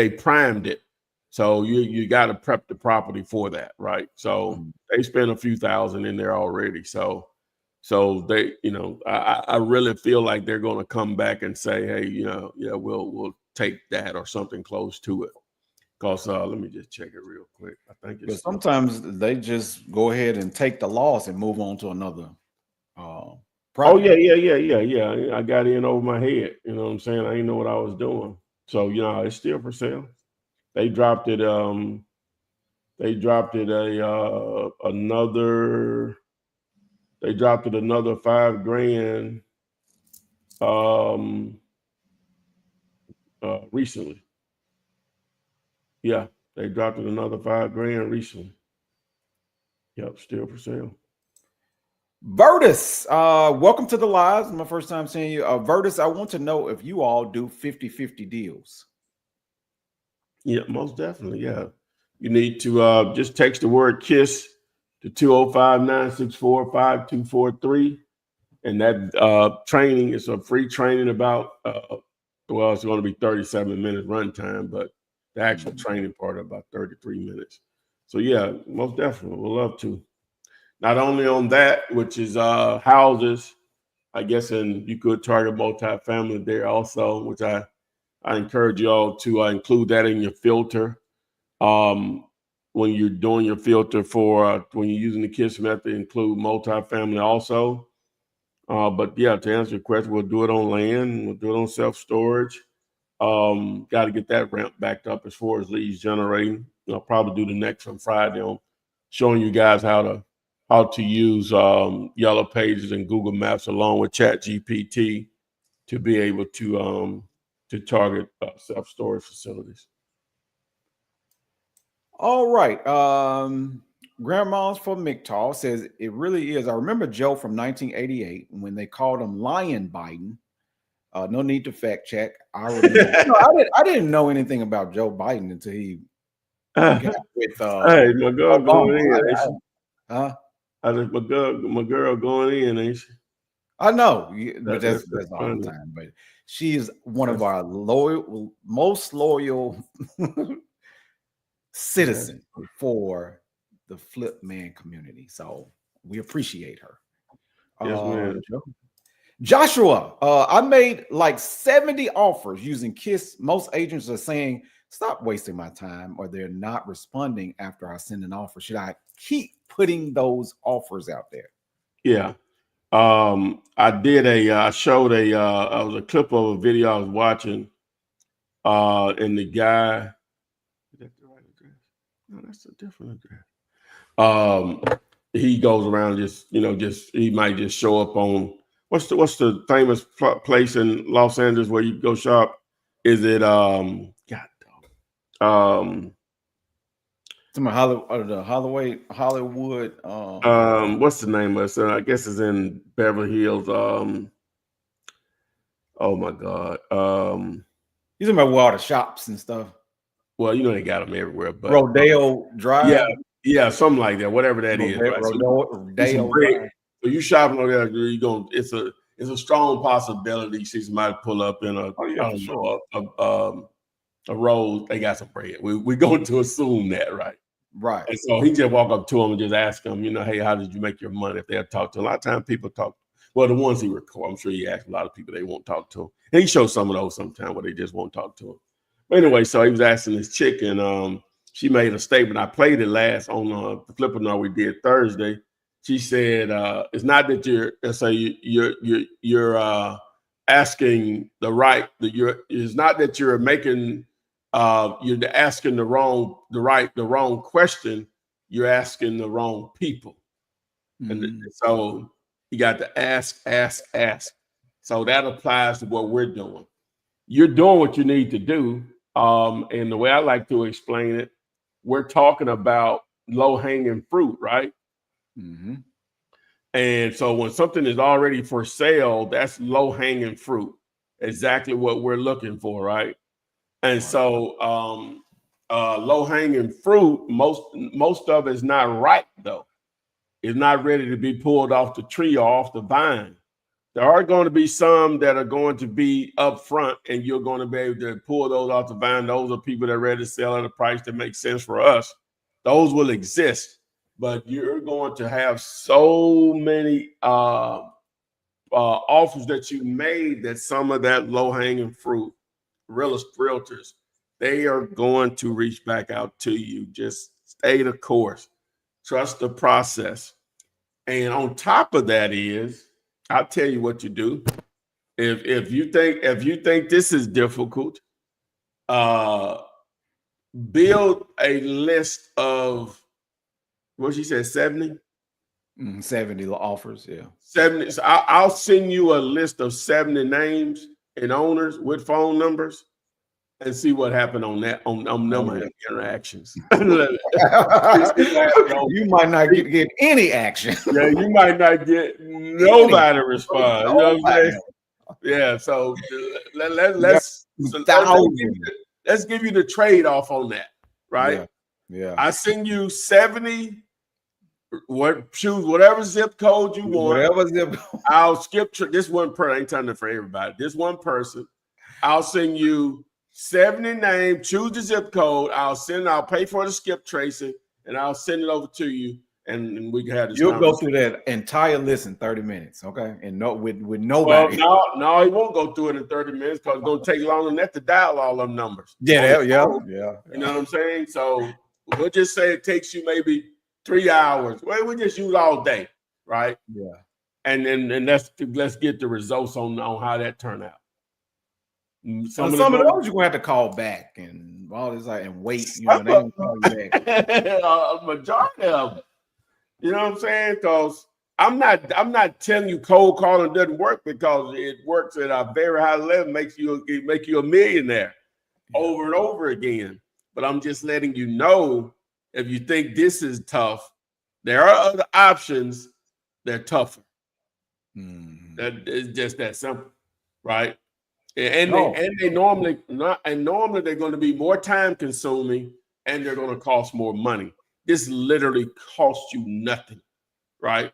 primed it. So you got to prep the property for that, right? So they spent a few thousand in there already. So they, I really feel like they're going to come back and say, hey, we'll take that or something close to it. Because let me just check it real quick. I think it's. But sometimes they just go ahead and take the loss and move on to another. Property. Oh yeah. I got in over my head. You know what I'm saying? I didn't know what I was doing. So it's still for sale. They dropped it. Another. They dropped it another $5,000. Recently. Yeah, they dropped it another $5,000 recently. Yep, still for sale. Vertus, welcome to the live. It's my first time seeing you. Vertus, I want to know if you all do 50-50 deals. Yeah, most definitely. Yeah. You need to just text the word KISS to 205-964-5243. And that training is a free training about, it's going to be 37 minutes runtime, but the actual training part about 33 minutes. So, yeah, most definitely. We'll love to. Not only on that, which is houses, I guess, and you could target multifamily there also, which I encourage you all to include that in your filter. When you're doing your filter for when you're using the KISS method, include multifamily also. But yeah, to answer your question, we'll do it on land, we'll do it on self-storage. Got to get that ramp backed up as far as leads generating. I'll probably do the next on Friday on showing you guys how to use Yellow Pages and Google Maps along with ChatGPT to be able to target self-storage facilities. All right. Grandma's from MGTOW says it really is. I remember Joe from 1988 when they called him Lion Biden. No need to fact check. I remember. I didn't know anything about Joe Biden until he got with. Hey, my girl going in. My girl going in, ain't she? I know, but that's all the time. But she is one of our most loyal citizen for the Flip Man community. So we appreciate her. Yes, ma'am. Joshua, I made like 70 offers using KISS. Most agents are saying, stop wasting my time, or they're not responding after I send an offer. Should I keep putting those offers out there? Yeah. I showed a clip of a video I was watching, and the guy, is that the right address? No, that's a different address. He goes around he might just show up on, what's the famous place in Los Angeles where you go shop? Is it, Hollywood. What's the name of it? So I guess it's in Beverly Hills. Oh my God. You talking about all the shops and stuff? Well, they got them everywhere. But Rodeo Drive. Yeah, something like that. Whatever that is. Right? Rodeo Drive. So you shopping over there, you're going. It's a strong possibility you see somebody pull up in a road. They got some bread. We're going to assume that, right? Right. And so he just walk up to him and just ask him, hey, how did you make your money? If they'll talk to him. A lot of times people talk. Well, the ones he record, I'm sure he asked a lot of people they won't talk to him. And he shows some of those sometimes where they just won't talk to him. But anyway, so he was asking this chick, and she made a statement. I played it last on the Flipper we did Thursday. She said, "It's not that you're asking the right. It's not that you're making you're asking the wrong question. You're asking the wrong people." Mm-hmm. And so you got to ask. So that applies to what we're doing. You're doing what you need to do. And the way I like to explain it, we're talking about low-hanging fruit, right? Mm-hmm. And so when something is already for sale, that's low-hanging fruit. Exactly what we're looking for, right? And so low-hanging fruit, most of it's not ripe, though. It's not ready to be pulled off the tree or off the vine. There are going to be some that are going to be up front, and you're going to be able to pull those off the vine. Those are people that are ready to sell at a price that makes sense for us. Those will exist, but you're going to have so many offers that you made that some of that low-hanging fruit, realtors, they are going to reach back out to you. Just stay the course. Trust the process. And on top of that is, I'll tell you what you do. If you think this is difficult, build a list of what she said, 70? 70 offers, yeah. 70. So I'll send you a list of 70 names and owners with phone numbers and see what happened on that on number of interactions. You might not get any action. Yeah, you might not get nobody respond. You know what I'm saying? Yeah, so let's give you the trade-off on that, right? Yeah. I send you 70. Choose whatever zip code you want. Whatever zip code. I'll skip this one person. I ain't telling it for everybody. This one person, I'll send you 70 names. Choose the zip code. I'll pay for the skip tracing, and I'll send it over to you, and we can have this. You'll go through that entire list in 30 minutes, okay? And with nobody. Well, no, he won't go through it in 30 minutes because it's gonna take longer than that to dial all them numbers. Yeah. You know what I'm saying? So we'll just say it takes you maybe 3 hours. Well, we just use all day, right? Yeah. And then let's get the results on how that turned out. Some of those you're gonna have to call back and all this and wait. They don't call you back. A majority of them. You know what I'm saying? Because I'm not telling you cold calling doesn't work, because it works at a very high level, make you a millionaire over and over again. But I'm just letting you know, if you think this is tough, there are other options that are tougher. That is just that simple, right? And normally they're going to be more time consuming, and they're going to cost more money. This literally costs you nothing, right?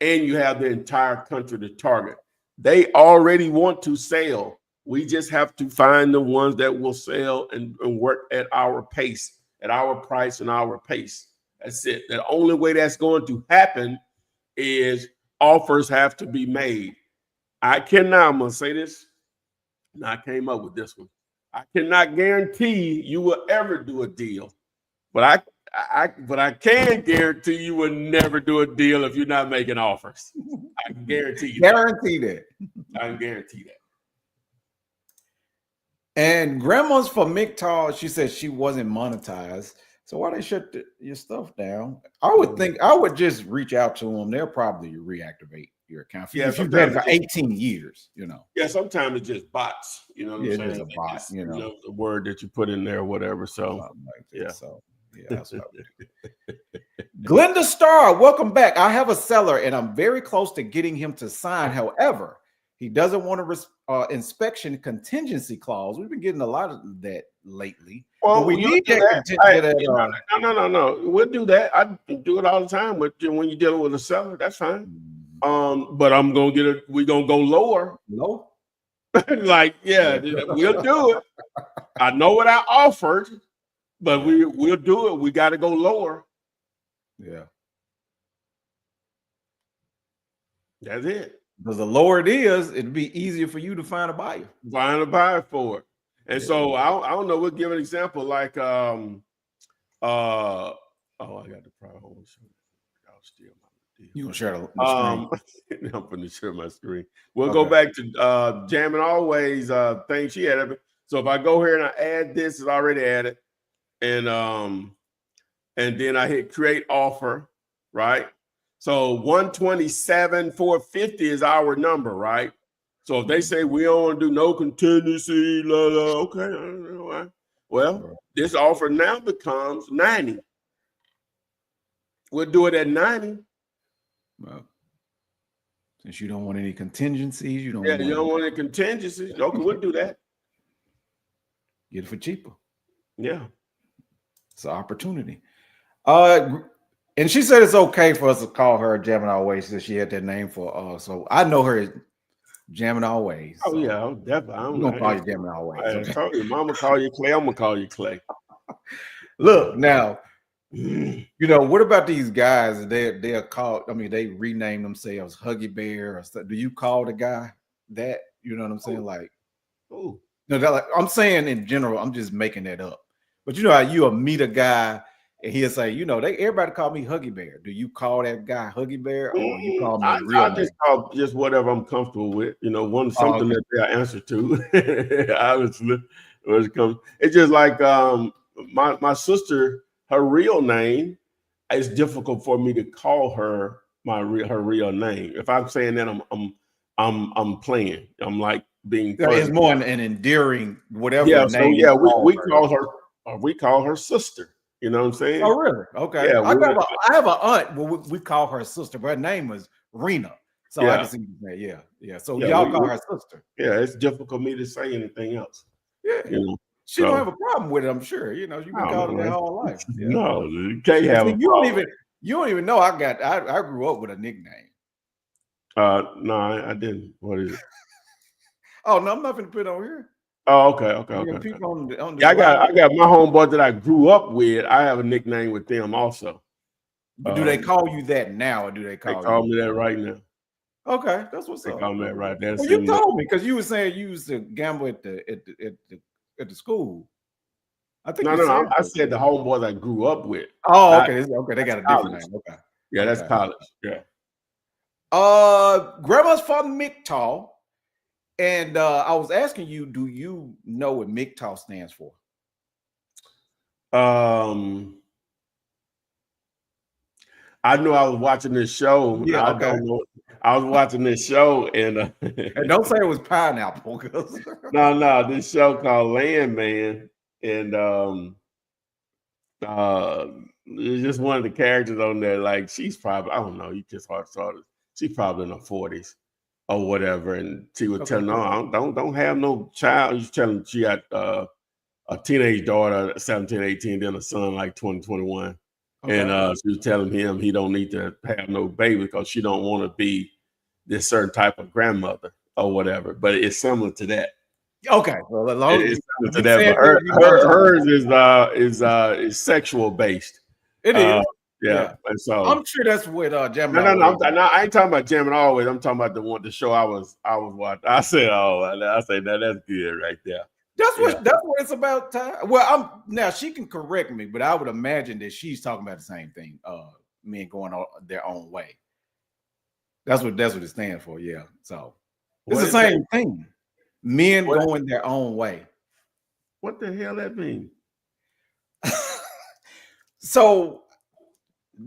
And you have the entire country to target. They already want to sell. We just have to find the ones that will sell and work at our pace, at our price and our pace. That's it. The only way that's going to happen is offers have to be made. I'm going to say this, and I came up with this one. I cannot guarantee you will ever do a deal, but I can guarantee you will never do a deal if you're not making offers. I can guarantee you. That. I can guarantee that. And Grandma's for MGTOW, she said she wasn't monetized. So why they shut your stuff down? I would think I would just reach out to them. They'll probably reactivate your account. Yeah, if you've been for 18 years, Yeah, sometimes it's just bots. You know what I'm saying? It's a bot, just, the word that you put in there or whatever. So like yeah. So that's what I would do. Glenda Starr, welcome back. I have a seller and I'm very close to getting him to sign. However, he doesn't want a inspection contingency clause. We've been getting a lot of that lately. Well, we need that. No. We'll do that. I do it all the time when you're dealing with a seller. That's fine. But we're gonna go lower. No. We'll do it. I know what I offered. But we'll do it. We got to go lower. Yeah. That's it. Because the lower it is, it'd be easier for you to find a buyer. Find a buyer for it. And so I don't know. We'll give an example like oh, I got the problem. I'll steal my deal. You gonna share the screen? I'm putting to share my screen. We'll go back to Jamming Always thing she had. So if I go here and I add this, it's already added. And then I hit create offer, right? So 127,450 is our number, right? So if they say we don't want to do no contingency, okay, I don't know why. Well, this offer now becomes 90. We'll do it at 90. Well, since you don't want any contingencies, you don't want any contingencies. Okay, we'll do that. Get it for cheaper. Yeah. It's an opportunity. And she said it's okay for us to call her Jamming Always since she had that name for so I know her as Jamming Always. Oh so yeah, definitely. I'm gonna call you Jamming Always. Okay. Told you, Mama call you Clay. I'm gonna call you Clay. Look now, what about these guys? They're called. I mean, they rename themselves Huggy Bear or stuff. Do you call the guy that? You know what I'm saying? Like, oh no, like, I'm saying in general. I'm just making that up. But you know how you'll meet a guy and he'll say, everybody call me Huggy Bear. Do you call that guy Huggy Bear or you call me I just call just whatever I'm comfortable with. Something that they answer to. Obviously, when it comes, it's just like my sister. Her real name, it's difficult for me to call her her real name. If I'm saying that, I'm playing. I'm like being. It's more an endearing whatever. Yeah. Name we call her sister. You know what I'm saying? Oh, really? Okay. Yeah, I have an aunt. Well, we call her sister, but her name was Rena. So I can see you say, yeah. So y'all call her sister. Yeah, it's difficult for me to say anything else. Yeah. She don't have a problem with it, I'm sure. You've been calling her whole life. Yeah. No, you can't have a problem. You don't even know I grew up with a nickname. No, I didn't. What is it? Oh, no, I'm not going to put it on here. Oh, okay. People on I got my homeboy that I grew up with. I have a nickname with them also. But do they call you that now, or do they call me that right now? Okay, that's what's up. They call me that right there. Well, you told me because you were saying you used to gamble at the school. I think I said the homeboys I grew up with. Oh, okay. They got a different name. Okay. Yeah, that's college. Yeah. Grandma's from MGTOW. And I was asking you, do you know what MGTOW stands for? I knew I was watching this show. Yeah, I don't know. I was watching this show and don't say it was pineapple. No, this show called Landman, and it's just one of the characters on there. Like she's probably, I don't know, you just hard saw this. She's probably in her 40s or whatever, and she was telling, no, don't have no child. She's telling she got a teenage daughter, 17, 18, then a son like 20, 21. Okay. And she was telling him he don't need to have no baby because she don't want to be this certain type of grandmother or whatever. But it's similar to that. Okay, well, it's similar to that. But hers is sexual based. It is. Yeah. And so I'm sure that's what Jamming. No, I ain't talking about Jamming Always. I'm talking about the show I was watching. I said, that's good right there. That's what it's about. Well, now she can correct me, but I would imagine that she's talking about the same thing. Men going their own way. That's what it stands for. Yeah. So it's the same thing. Men going their own way. What the hell that mean? So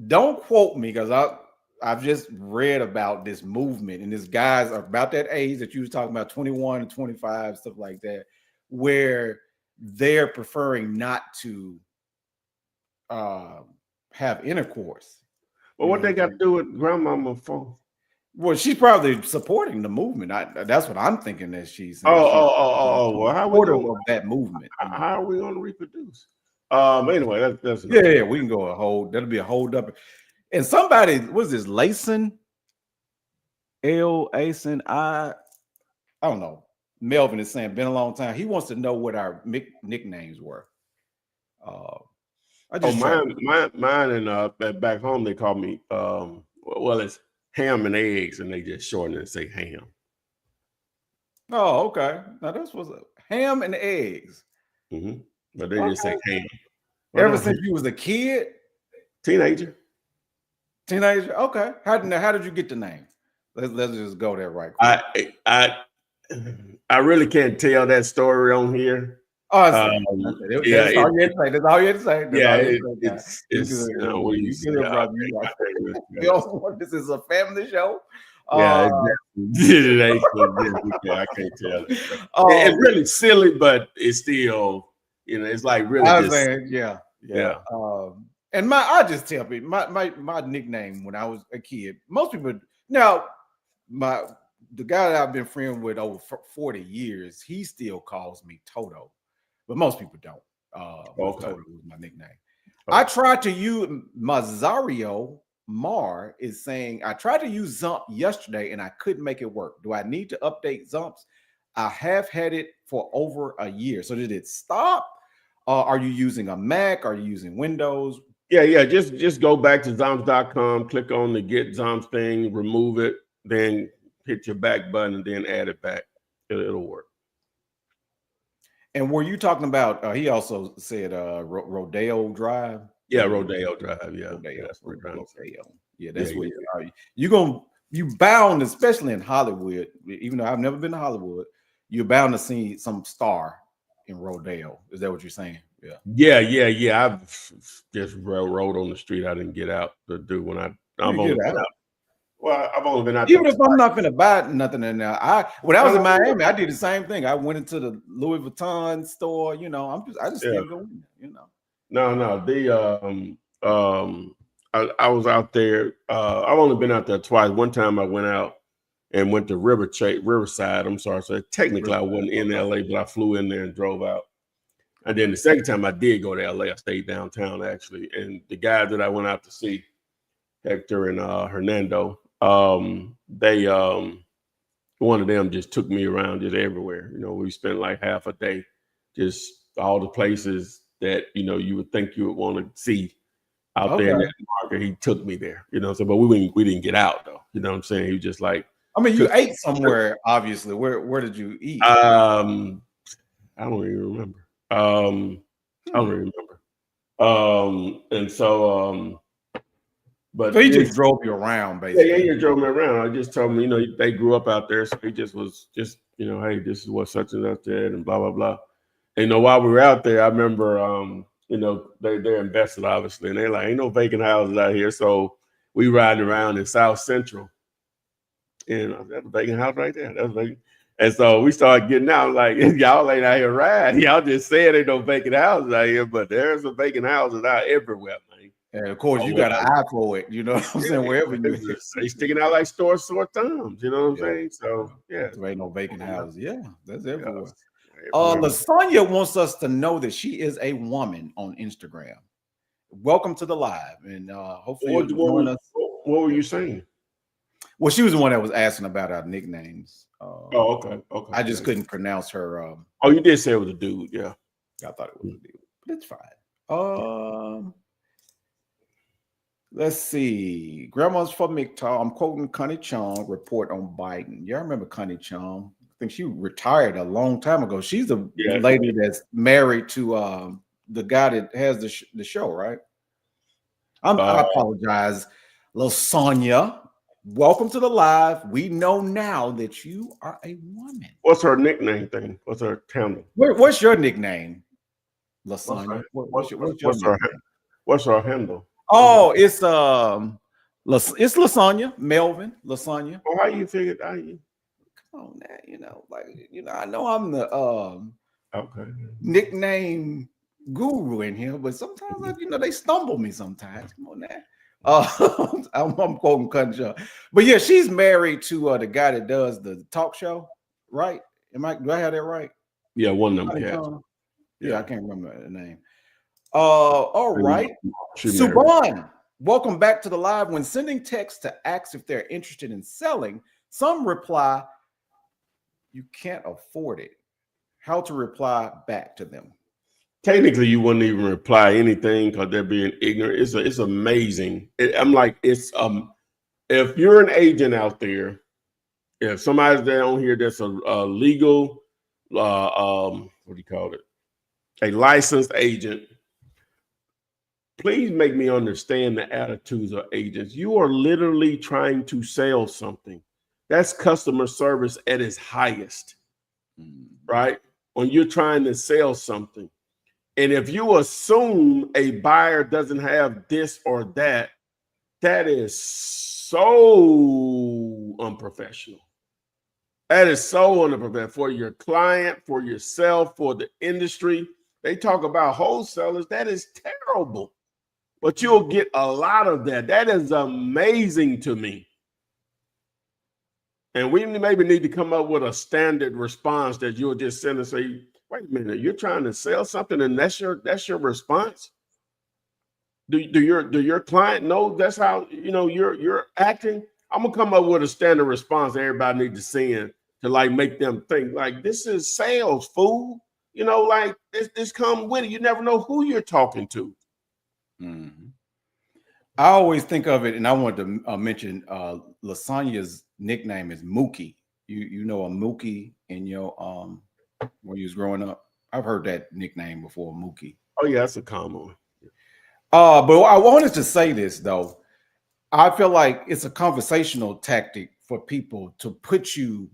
don't quote me because I've just read about this movement, and these guys are about that age that you was talking about, 21 and 25, stuff like that, where they're preferring not to have intercourse. Well, what they got to do with grandmama for? Well, she's probably supporting the movement. That's what I'm thinking that she's. Well, how we supportive of that movement? How are we going to reproduce? Anyway, that's yeah. We can go that'll be a hold up. And somebody was this Layson, I don't know. Melvin is saying been a long time. He wants to know what our nicknames were. I Oh, just tried. mine, and back home they call me well, it's ham and eggs, and they just shorten it and say ham. Oh, okay. Now this was ham and eggs. Hmm. But they just say Okay. ham. Well, Ever not ham. since you was a kid, Teenager. teenager. Okay. How did you get the name? Let's just go there right quick. I really can't tell that story on here. Oh, I see. Yeah, That's all you had to say. That's all you had to say. That's yeah, all you had to say, guys. You it's good, you know what you good, yeah, brother. You I are. can't really We also want this is a family show. yeah, Uh, it ain't so good. I can't tell it. It's um, really silly, but it's still, it's like really I was just saying, yeah. yeah. And I just tell people my nickname when I was a kid. Most people now the guy that I've been friend with over 40 years, he still calls me Toto, but most people don't. But Okay. Toto was my nickname. Okay. I tried to use Mazario Mar is saying I tried to use Zump yesterday and I couldn't make it work. Do I need to update Zumps? I have had it for over a year. So did it stop? Are you using a Mac? Are you using Windows? Yeah. Just go back to zoms.com, click on the get zoms thing, remove it, then hit your back button and then add it back. It'll work. And were you talking about? He also said Rodeo Drive. Yeah, Rodeo Drive. Yeah, Rodeo. that's what Rodeo. Yeah, Yeah, that's what you bound, especially in Hollywood. Even though I've never been to Hollywood, you're bound to see some star in Rodeo. Is that what you're saying? Yeah. Yeah. I've just rode on the street. I didn't get out to do when I've only been out. Well, I've only been out Even there if I'm not gonna buy nothing in there, when I was in No. Miami, I did the same thing. I went into the Louis Vuitton store. I just still go in there. No. I was out there. I've only been out there twice. One time I went out and went to Riverside. I'm sorry. So technically I wasn't in LA, but I flew in there and drove out. And then the second time I did go to LA, I stayed downtown actually. And the guy that I went out to see, Hector and Hernando, they one of them just took me around just everywhere. We spent like half a day, just all the places that you would think you would want to see out there in that market. He took me there, so but we didn't get out though. You know what I'm saying? He was just like, I mean, you ate somewhere, obviously. Where did you eat? I don't even remember. I don't even remember. And so but so he just drove you around, basically. Yeah, he drove me around. I just told him, they grew up out there, so he just was hey, this is what such and such did, and blah blah blah. And while we were out there, I remember, they're invested obviously, and they're like, ain't no vacant houses out here, so we riding around in South Central, and that's a vacant house right there. That's vacant. And so we started getting out like, y'all ain't out here riding. Y'all just said ain't no vacant houses out here, but there's some vacant houses out everywhere, man. And of course, you got an eye for it. You know what I'm saying? Wherever you they sticking out like sore thumbs. You know what I'm saying? So yeah, there ain't no vacant houses. Yeah, that's everywhere. Everywhere. Lasagna wants us to know that she is a woman on Instagram. Welcome to the live, and hopefully you'll join us. What were you saying? Well, she was the one that was asking about our nicknames. Okay. I just couldn't pronounce her. Oh, you did say it was a dude. Yeah, I thought it was a dude, but it's fine. Let's see. Grandma's from McTall. I'm quoting Connie Chung report on Biden. Y'all remember Connie Chung? I think she retired a long time ago. She's the lady that's married to the guy that has the show, right? I apologize, Lasagna. Welcome to the live. We know now that you are a woman. What's her nickname thing? What's her handle? What's your nickname, Lasagna? What's her handle? Oh, it's Lasagna, Melvin, Lasagna. Oh, how you figured? Come on now, I know I'm the nickname guru in here, but sometimes they stumble me sometimes. Come on now. I'm quoting Conjure. But yeah, she's married to the guy that does the talk show, right? Do I have that right? Yeah, one of them. Yeah, I can't remember the name. All right. Subhan, welcome back to the live. When sending text to ask if they're interested in selling, some reply, you can't afford it. How to reply back to them? technically you wouldn't even reply anything because they're being ignorant. It's amazing. I'm like, if you're an agent out there, if somebody's there on here that's a legal, what do you call it? A licensed agent, please make me understand the attitudes of agents. You are literally trying to sell something. That's customer service at its highest, right? When you're trying to sell something. And if you assume a buyer doesn't have this or that, that is so unprofessional. That is so unprofessional for your client, for yourself, for the industry. They talk about wholesalers. That is terrible. But you'll get a lot of that. That is amazing to me. And we maybe need to come up with a standard response that you'll just send and say, wait a minute, you're trying to sell something and that's your response? Do your client know that's how you're acting? I'm gonna come up with a standard response everybody needs to send to like make them think like this is sales, fool. Like this come with it. You never know who you're talking to. Mm-hmm. I always think of it, and I want to mention Lasagna's nickname is Mookie. You know a Mookie in your when you was growing up? I've heard that nickname before, Mookie. Oh yeah, that's a common one. But I wanted to say this though. I feel like it's a conversational tactic for people to put you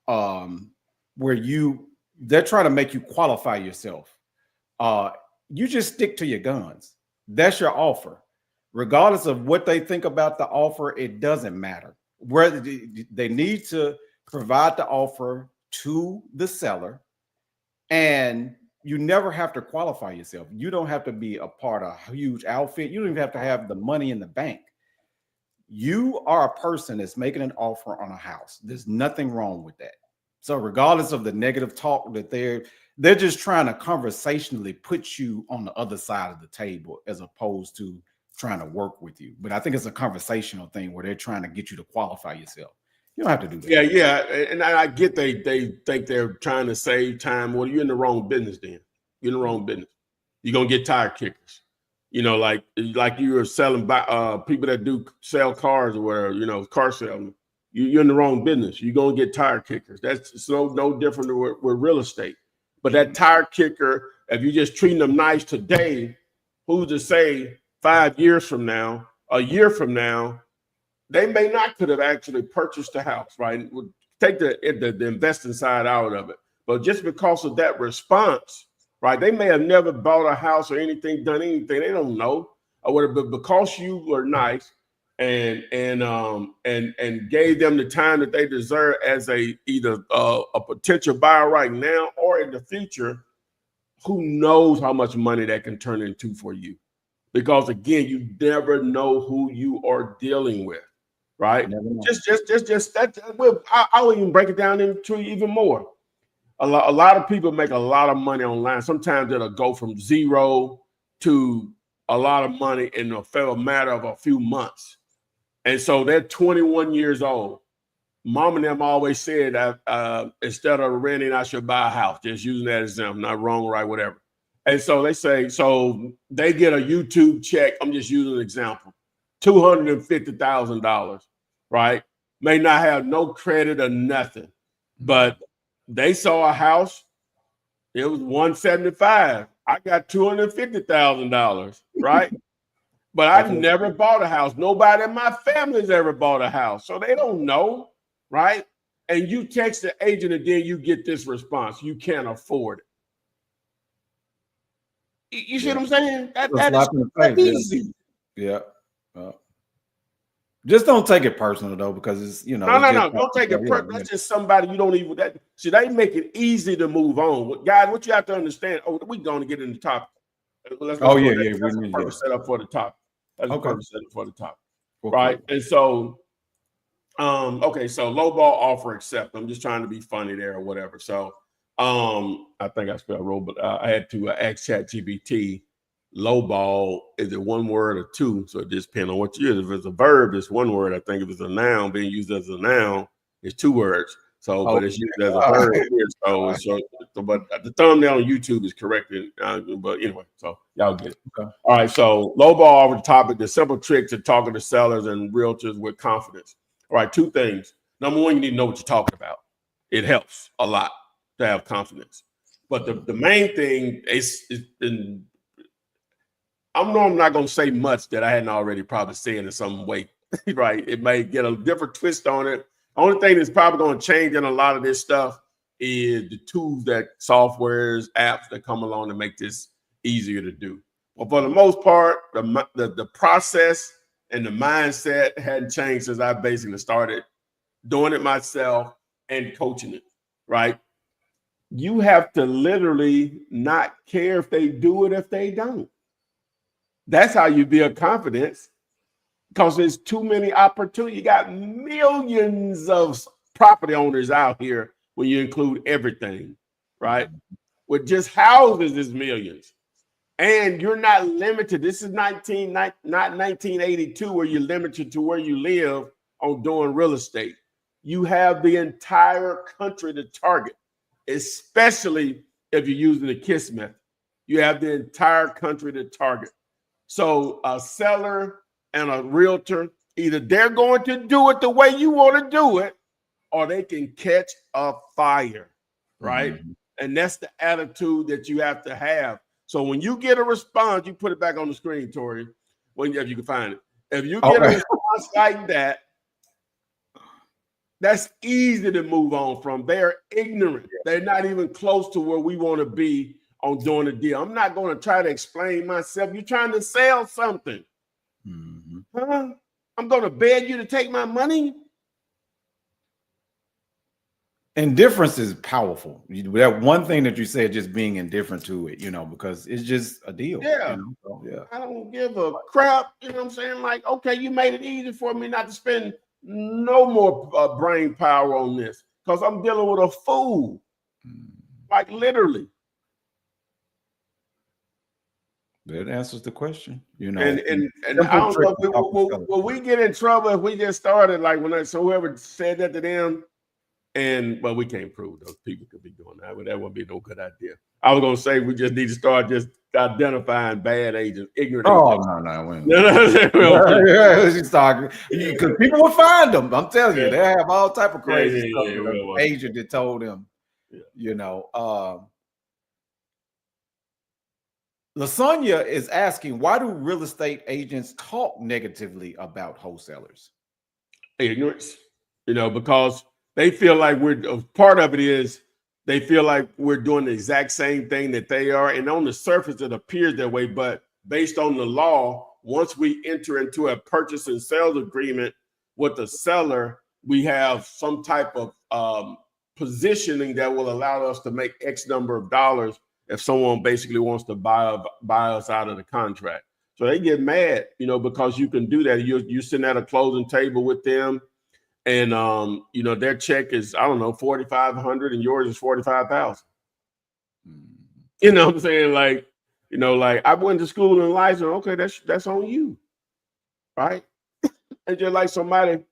where they're trying to make you qualify yourself. You just stick to your guns. That's your offer. Regardless of what they think about the offer, it doesn't matter. Whether they need to provide the offer to the seller, and you never have to qualify yourself. You don't have to be a part of a huge outfit. You don't even have to have the money in the bank. You are a person that's making an offer on a house. There's nothing wrong with that. So regardless of the negative talk that they're just trying to conversationally put you on the other side of the table as opposed to trying to work with you. But I think it's a conversational thing where they're trying to get you to qualify yourself. You don't have to do that. Yeah. And I get they think they're trying to save time. Well, you're in the wrong business then. You're in the wrong business. You're going to get tire kickers. Like you were selling people that do sell cars or whatever, car selling. You're in the wrong business. You're going to get tire kickers. It's no different with real estate. But that tire kicker, if you're just treating them nice today, who's to say 5 years from now, a year from now, they may not could have actually purchased the house, right? Take the investing side out of it. But just because of that response, right? They may have never bought a house or done anything. They don't know. But because you were nice and gave them the time that they deserve as either a potential buyer right now or in the future, who knows how much money that can turn into for you? Because again, you never know who you are dealing with, right? Just that. I'll even break it down into even more. A lot of people make a lot of money online. Sometimes it'll go from zero to a lot of money in a matter of a few months. And so they're 21 years old. Mom and them always said that instead of renting, I should buy a house. Just using that example, not wrong, right, whatever. And so they say, so they get a YouTube check. I'm just using an example, $250,000, right? May not have no credit or nothing, but they saw a house. It was $175,000. I got $250,000, right? But I've never bought a house. Nobody in my family's ever bought a house. So they don't know, right? And you text the agent and then you get this response. You can't afford it. You see what I'm saying? That is easy. Yeah. Just don't take it personal though, because it's No. Don't take it personal. That's just somebody you don't even. See, they make it easy to move on. Guys, what you have to understand. Oh, we're going to get in the topic. That's the purpose set up for the topic. That's the purpose set up for the topic, right? And so, okay, so low ball offer accept. I'm just trying to be funny there or whatever. So. I think I spelled roll, but I had to ask ChatGPT, low ball, is it one word or two? So it just depends on what you use. If it's a verb, it's one word. I think if it's a noun being used as a noun, it's two words. So, but it's used as a verb here. So but the thumbnail on YouTube is corrected. But anyway, so y'all get it. Okay. All right. So lowball over the topic, the simple trick to talking to sellers and realtors with confidence. All right. Two things. Number one, you need to know what you're talking about. It helps a lot to have confidence. But the main thing is I'm not going to say much that I hadn't already probably said in some way, right? It may get a different twist on it. The only thing that's probably going to change in a lot of this stuff is the tools, that softwares, apps that come along to make this easier to do. But for the most part, the process and the mindset hadn't changed since I basically started doing it myself and coaching it, right? You have to literally not care if they do it, if they don't. That's how you build confidence, because there's too many opportunities. You got millions of property owners out here when you include everything, right? With just houses, is millions. And you're not limited. This is not 1982 where you're limited to where you live on doing real estate. You have the entire country to target, especially if you're using the KISS method. You have the entire country to target. So a seller and a realtor, either they're going to do it the way you want to do it, or they can catch a fire, right? Mm-hmm. And that's the attitude that you have to have. So when you get a response, you put it back on the screen, Tori, if you can find it. If you get a response like that, that's easy to move on from. They're ignorant. They're not even close to where we want to be on doing a deal. I'm not going to try to explain myself. You're trying to sell something. Mm-hmm. Huh? I'm going to beg you to take my money. Indifference is powerful. That one thing that you said, just being indifferent to it, because it's just a deal. Yeah. So, yeah. I don't give a crap. You know what I'm saying? Like, okay, you made it easy for me not to spend no more brain power on this, because I'm dealing with a fool. Like, literally. That answers the question, And I don't know, will we get in trouble if we just started like whoever said that to them, but we can't prove those people could be doing that, but that wouldn't be no good idea. I was gonna say we just need to start just identifying bad agents, ignorant agents. No, because people will find them. I'm telling you, they have all type of crazy stuff. Agent that told them, Lasonia is asking, why do real estate agents talk negatively about wholesalers? Ignorance, because they feel like part of it is they feel like we're doing the exact same thing that they are. And on the surface, it appears that way. But based on the law, once we enter into a purchase and sales agreement with the seller, we have some type of positioning that will allow us to make X number of dollars if someone basically wants to buy us out of the contract. So they get mad, because you can do that. You're sitting at a closing table with them, and their check is, I don't know, $4,500 and yours is $45,000. You know what I'm saying? Like, I went to school and license. Okay, that's on you, right? And just like somebody.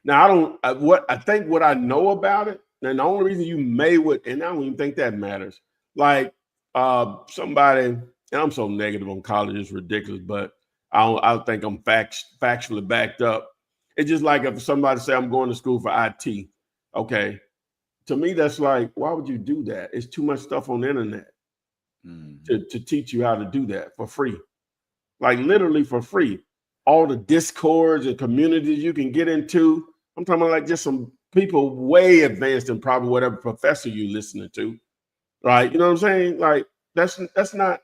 Now, I think what I know about it, and the only reason you and I don't even think that matters. Like somebody, and I'm so negative on college, it's ridiculous, but I think I'm factually backed up. It's just like if somebody say I'm going to school for IT, okay. To me, that's like, why would you do that? It's too much stuff on the internet to teach you how to do that for free. Like literally for free. All the discords and communities you can get into. I'm talking about like just some people way advanced in probably whatever professor you're listening to. Right? You know what I'm saying? Like that's not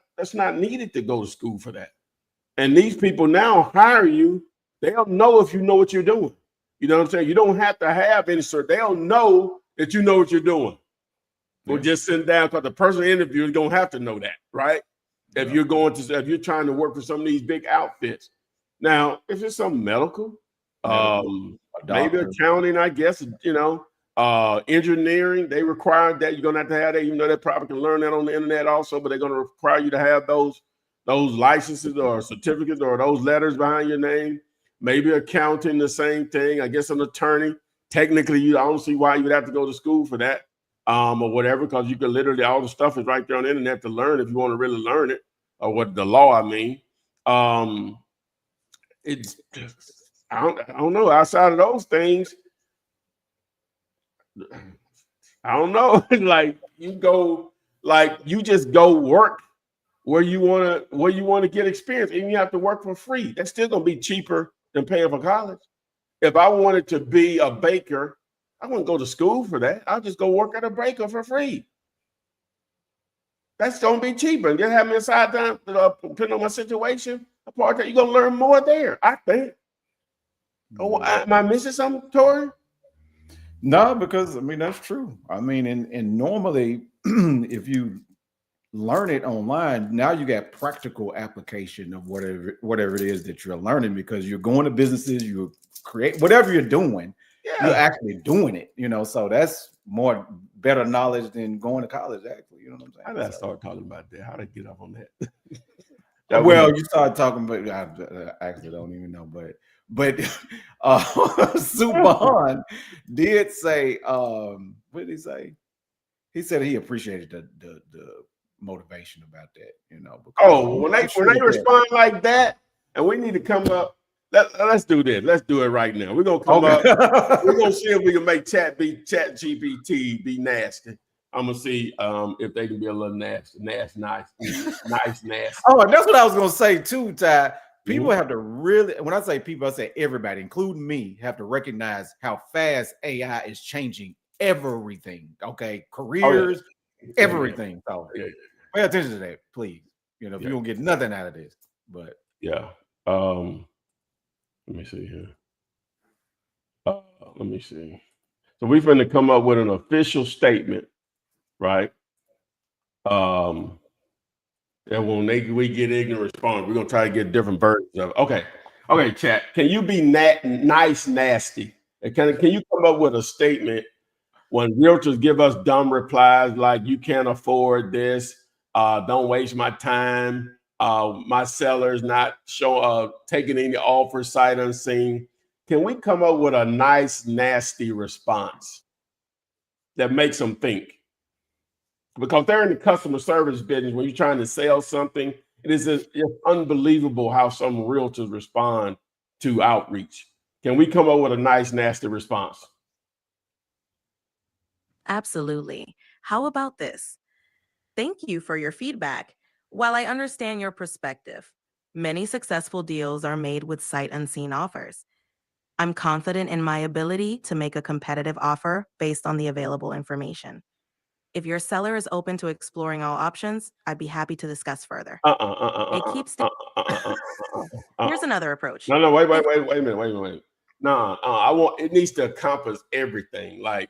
needed to go to school for that. And these people now hire you. They'll know if you know what you're doing. You know what I'm saying? You don't have to have any cert. They'll know that you know what you're doing. Yeah. Or just sitting down, because the person interviewing is gonna have to know that, right? Yeah. If you're trying to work for some of these big outfits. Now, if it's some medical, maybe accounting, I guess, engineering, they require that. You're gonna have to have that, even though they probably can learn that on the internet also, but they're gonna require you to have those licenses or certificates or those letters behind your name. Maybe accounting, the same thing. I guess an attorney. Technically, I don't see why you would have to go to school for that. or whatever, because you can literally, all the stuff is right there on the internet to learn if you want to really learn it, or what the law, I mean. It's I don't know. Outside of those things, I don't know. Like you just go work where you want to get experience, and you have to work for free. That's still gonna be cheaper than paying for college. If I wanted to be a baker, I wouldn't go to school for that. I'll just go work at a baker for free. That's gonna be cheaper. And just have me inside down, depending on my situation, a part that you're gonna learn more there, I think. Oh, am I missing something, Tori? No, because I mean that's true. I mean, and normally if you learn it online, now you got practical application of whatever it is that you're learning, because you're going to businesses, you create whatever you're doing, you're actually doing it, so that's better knowledge than going to college, actually, you know what I'm saying? How did I start talking about that? How did I get up on that? You started talking about, I actually don't even know, but Subhan did say, what did he say? He said he appreciated the motivation about that, when they respond like that, and we need to come up. Let's do this. Let's do it right now. We're gonna come up. We're gonna see if we can make Chat GPT be nasty. I'm gonna see if they can be a little nasty. Oh, that's what I was gonna say too, Ty. People have to really, when I say people, I say everybody, including me, have to recognize how fast AI is changing everything. Okay, careers, everything. So pay attention to that, please. If you don't get nothing out of this, but let me see here. Let me see. So we're going to come up with an official statement, right? And when we get ignorant response, we're going to try to get different versions of it. Okay, chat. Can you be nice, nasty? And can you come up with a statement when realtors give us dumb replies like, you can't afford this, don't waste my time, my seller's not taking any offers sight unseen? Can we come up with a nice, nasty response that makes them think? Because they're in the customer service business. When you're trying to sell something, it's unbelievable how some realtors respond to outreach. Can we come up with a nice, nasty response? Absolutely. How about this? Thank you for your feedback. While I understand your perspective, many successful deals are made with sight unseen offers. I'm confident in my ability to make a competitive offer based on the available information. If your seller is open to exploring all options, I'd be happy to discuss further. Here's another approach. No, wait a minute. No, it needs to encompass everything. Like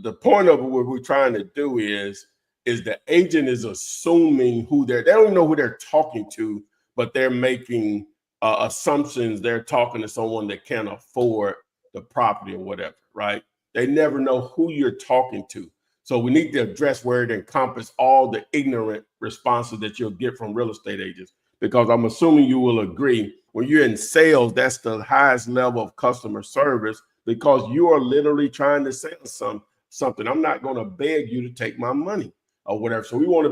the point of what we're trying to do is the agent is assuming they don't know who they're talking to, but they're making assumptions. They're talking to someone that can't afford the property or whatever, right? They never know who you're talking to. So we need to address where it encompasses all the ignorant responses that you'll get from real estate agents, because I'm assuming you will agree when you're in sales, that's the highest level of customer service, because you are literally trying to sell something. I'm not going to beg you to take my money or whatever. So we want to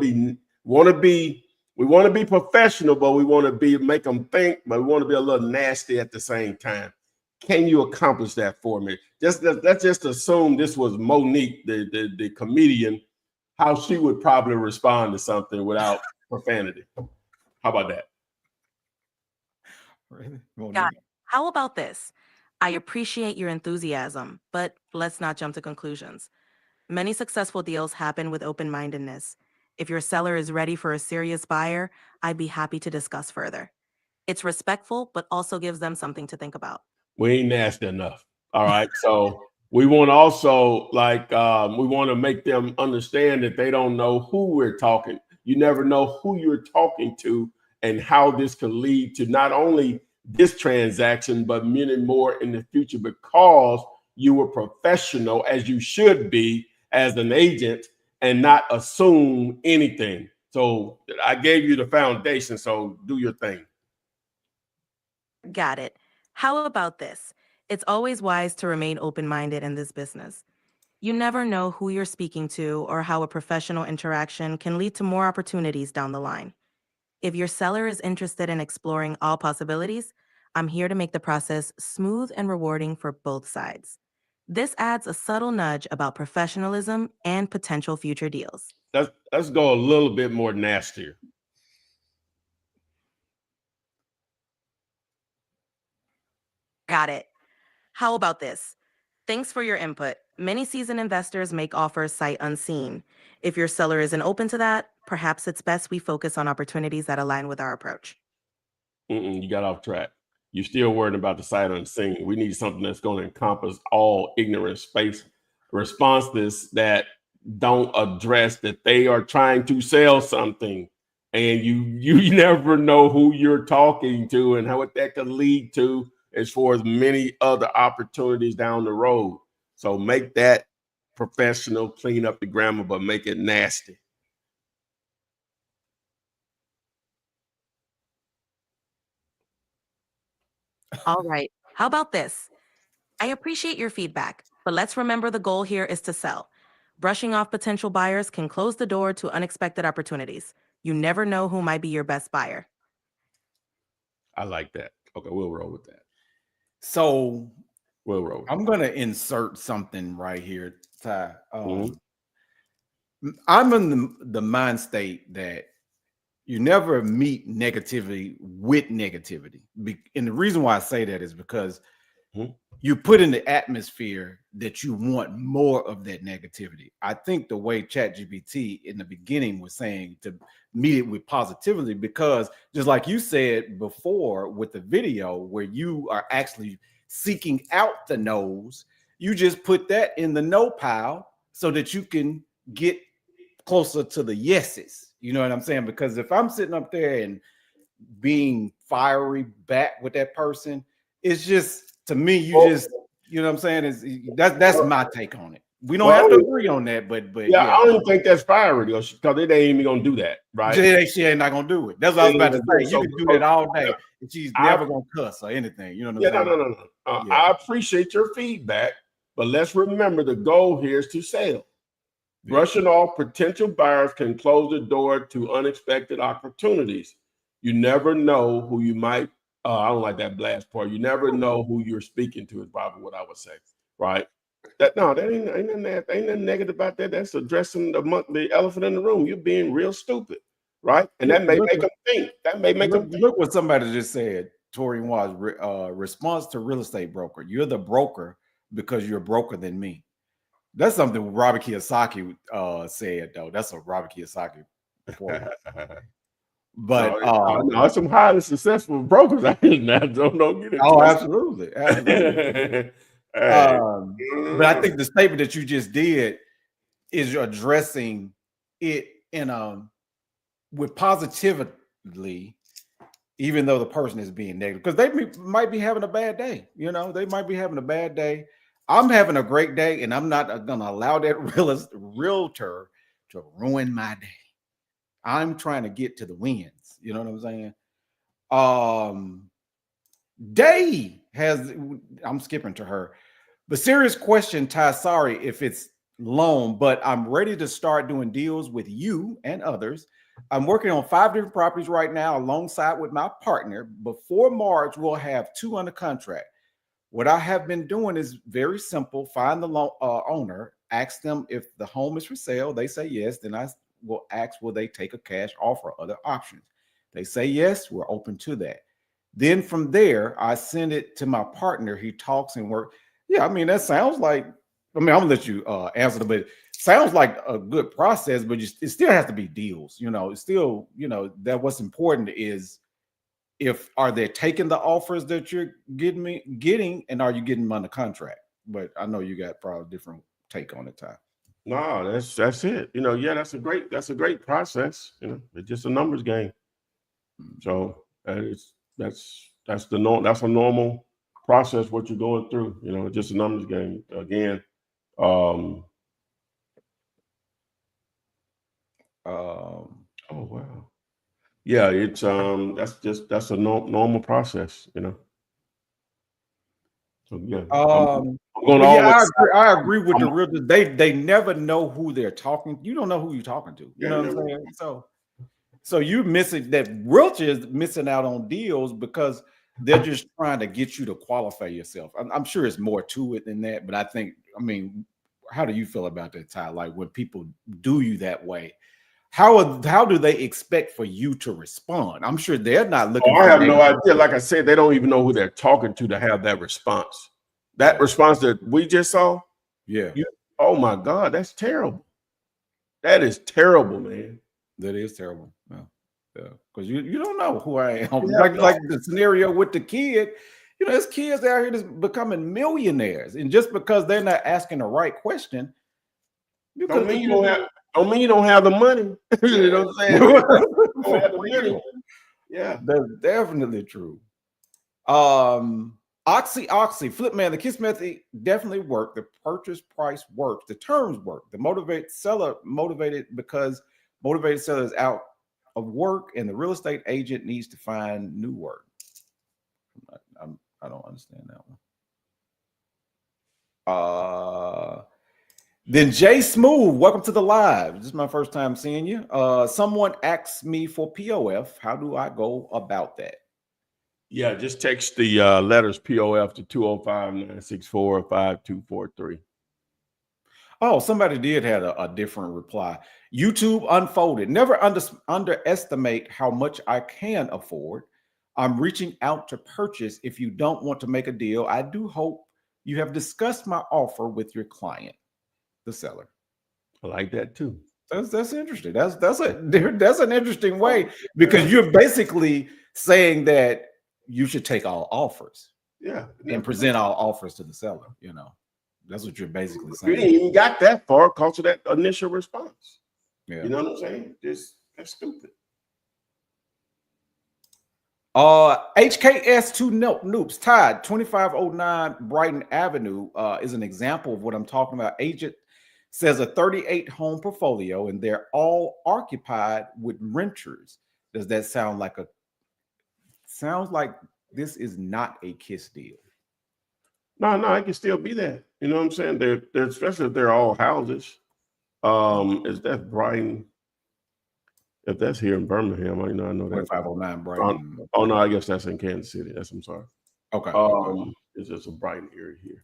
be professional, but we want to make them think, but we want to be a little nasty at the same time. Can you accomplish that for me? Let's just assume this was Monique, the comedian, how she would probably respond to something without profanity. How about that? Got it. How about this? I appreciate your enthusiasm, but let's not jump to conclusions. Many successful deals happen with open-mindedness. If your seller is ready for a serious buyer, I'd be happy to discuss further. It's respectful, but also gives them something to think about. We ain't nasty enough. All right. So we want to also we want to make them understand that they don't know who we're talking. You never know who you're talking to and how this could lead to not only this transaction, but many more in the future, because you were professional, as you should be as an agent, and not assume anything. So I gave you the foundation. So do your thing. Got it. How about this? It's always wise to remain open-minded in this business. You never know who you're speaking to or how a professional interaction can lead to more opportunities down the line. If your seller is interested in exploring all possibilities, I'm here to make the process smooth and rewarding for both sides. This adds a subtle nudge about professionalism and potential future deals. Let's go a little bit more nastier. Got it. How about this? Thanks for your input. Many seasoned investors make offers sight unseen. If your seller isn't open to that, perhaps it's best we focus on opportunities that align with our approach. You got off track. You're still worried about the sight unseen. We need something that's going to encompass all ignorant space responses that don't address that they are trying to sell something, and you never know who you're talking to and what that could lead to as far as many other opportunities down the road. So make that professional, clean up the grammar, but make it nasty. All right. How about this? I appreciate your feedback, but let's remember the goal here is to sell. Brushing off potential buyers can close the door to unexpected opportunities. You never know who might be your best buyer. I like that. Okay, we'll roll with that. So We'll roll. I'm going to insert something right here, Ty. I'm in the mind state that you never meet negativity with negativity. And the reason why I say that is because you put in the atmosphere that you want more of that negativity. I think the way ChatGPT in the beginning was saying to meet it with positivity, because just like you said before with the video where you are actually seeking out the no's, you just put that in the no pile so that you can get closer to the yeses. You know what I'm saying? Because if I'm sitting up there and being fiery back with that person, it's just, to me, you know what I'm saying? Is that's my take on it. We don't have to agree on that, but yeah, I don't even think that's fiery because they ain't even gonna do that, right? She ain't not gonna do it. That's what I was about to say. You can do that all day, and she's never gonna cuss or anything. You know what I'm saying? No. I appreciate your feedback, but let's remember the goal here is to sell. Brushing off potential buyers can close the door to unexpected opportunities. You never know who you might. I don't like that blast part. You never know who you're speaking to. Is probably what I would say, right? That ain't nothing negative about that. That's addressing the elephant in the room. You're being real stupid, right? And that may make them think. That may make them think. Look what somebody just said. Tori was response to real estate broker. You're the broker because you're broker than me. That's something Robert Kiyosaki said, though. That's a Robert Kiyosaki quote. But no, some highly successful brokers out here now. Don't get it. Oh, absolutely. But I think the statement that you just did is addressing it with positively, even though the person is being negative, because they might be having a bad day. You know, they might be having a bad day. I'm having a great day, and I'm not going to allow that realtor to ruin my day. I'm trying to get to the wins. You know what I'm saying? Day has, I'm skipping to her. The serious question, Ty, sorry if it's long, but I'm ready to start doing deals with you and others. I'm working on 5 different properties right now alongside with my partner. Before March, we'll have 2 under contract. What I have been doing is very simple. Find the owner, ask them if the home is for sale. They say yes. Then I will ask, will they take a cash offer or other options? They say yes, we're open to that. Then from there, I send it to my partner. He talks and works. Yeah, I mean, that sounds like, I'm going to let you answer, but it sounds like a good process, but it still has to be deals. You know, it's still, you know, that what's important is, are they taking the offers that you're getting, and are you getting them under contract? But I know you got probably a different take on it, Ty. No, that's it. You know, yeah, that's a great process. You know, it's just a numbers game. So that's a normal process what you're going through. You know, it's just a numbers game. Again, oh wow. Yeah, it's that's a normal process, you know. So yeah, I'm I'm going to Well, yeah, always. I agree with the realtors. They never know who they're talking. You don't know who you're talking to. You know what I'm saying? So you're missing that. Realtor is missing out on deals because they're just trying to get you to qualify yourself. I'm sure it's more to it than that, but I mean, how do you feel about that, Ty? Like when people do you that way, how do they expect for you to respond? I'm sure they're not looking. I have no idea. Like I said, they don't even know who they're talking to have that response. That response that we just saw. Yeah. Oh my God, that's terrible. That is terrible, man. That is terrible. Yeah. Because you don't know who I am. Like the scenario with the kid, there's kids out here that's becoming millionaires, and just because they're not asking the right question, don't mean you don't have the money. You know what I'm saying? Don't have the money. Yeah, that's definitely true. Oxy, Flipman, the KISS method definitely worked. The purchase price works. The terms work. The motivated seller because motivated seller is out of work, and the real estate agent needs to find new work. I don't understand that one. Then Jay Smooth, welcome to the live. This is my first time seeing you. Someone asked me for POF. How do I go about that? Yeah, just text the letters POF to 205-964-5243. Oh, somebody did have a different reply. YouTube unfolded. Never underestimate how much I can afford. I'm reaching out to purchase. If you don't want to make a deal, I do hope you have discussed my offer with your client, the seller. I like that too. That's interesting. That's an interesting way, because you're basically saying that you should take all offers. Yeah. And present all offers to the seller. That's what you're basically saying. You didn't even got that far because of that initial response. Yeah. You know what I'm saying? That's stupid. HKS2 Noops, Tide 2509 Brighton Avenue is an example of what I'm talking about. Agent says a 38 home portfolio and they're all occupied with renters. Does that sounds like this is not a KISS deal? No, it can still be that. You know what I'm saying? They're especially if they're all houses. Is that Brighton? If that's here in Birmingham, I know that. 2509 Brighton. Oh no, I guess that's in Kansas City. I'm sorry. Okay. It's just a Brighton area here.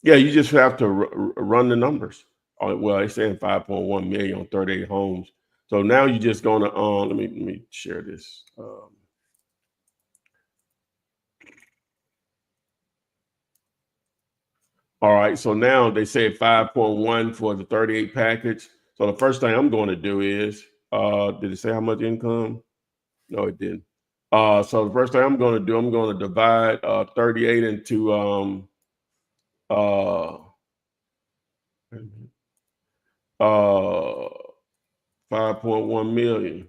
Yeah, you just have to run the numbers. Well, they're saying 5.1 million on 38 homes. So now you're just gonna let me share this. All right, so now they said 5.1 for the 38 package. So the first thing I'm going to do is, did it say how much income? No, it didn't. So the first thing I'm going to do, I'm going to divide 38 into 5.1 million.